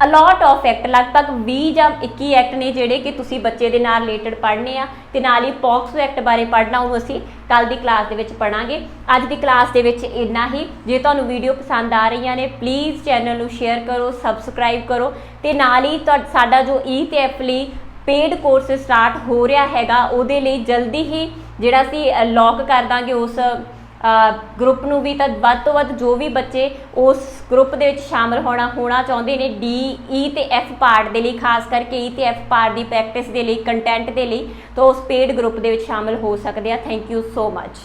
allot of act, ਲਗਭਗ 20 ਜਾਂ 21 ਐਕਟ ਨੇ ਜਿਹੜੇ ਕਿ ਤੁਸੀਂ ਬੱਚੇ ਦੇ ਨਾਲ ਰਿਲੇਟਡ ਪੜ੍ਹਨੇ ਆ। ਤੇ ਨਾਲ ਹੀ ਪੌਕਸੋ ਐਕਟ ਬਾਰੇ ਪੜ੍ਹਨਾ, ਉਹਨੂੰ ਅਸੀਂ ਕੱਲ ਦੀ ਕਲਾਸ ਦੇ ਵਿੱਚ ਪੜਾਂਗੇ। ਅੱਜ ਦੀ ਕਲਾਸ ਦੇ ਵਿੱਚ ਇੰਨਾ ਹੀ। ਜੇ ਤੁਹਾਨੂੰ ਵੀਡੀਓ ਪਸੰਦ ਆ ਰਹੀਆਂ ਨੇ ਪਲੀਜ਼ ਚੈਨਲ ਨੂੰ ਸ਼ੇਅਰ ਕਰੋ, ਸਬਸਕ੍ਰਾਈਬ ਕਰੋ, ਤੇ ਨਾਲ ਹੀ ਸਾਡਾ ਜੋ ETF ਲਈ ਪੇਡ ਕੋਰਸ ਸਟਾਰਟ ਹੋ ਰਿਹਾ ਹੈਗਾ ਉਹਦੇ ਲਈ ਜਲਦੀ ਹੀ ਜਿਹੜਾ ਅਸੀਂ ਲੌਕ ਕਰ ਦਾਂਗੇ ਉਸ ਗਰੁੱਪ ਨੂੰ ਵੀ, ਤਾਂ ਵੱਧ ਤੋਂ ਵੱਧ ਜੋ ਵੀ ਬੱਚੇ ਉਸ ਗਰੁੱਪ ਦੇ ਵਿੱਚ ਸ਼ਾਮਲ ਹੋਣਾ ਚਾਹੁੰਦੇ ਨੇ ਡੀ ਈ ਤੇ ਐਫ ਪਾਰਟ ਦੇ ਲਈ, ਖਾਸ ਕਰਕੇ ਈ ਤੇ ਐਫ ਪਾਰਟ ਦੀ ਪ੍ਰੈਕਟਿਸ ਦੇ ਲਈ, ਕੰਟੈਂਟ ਦੇ ਲਈ, ਤਾਂ ਉਸ ਪੇਡ ਗਰੁੱਪ ਦੇ ਵਿੱਚ ਸ਼ਾਮਲ ਹੋ ਸਕਦੇ ਆ। Thank you so much.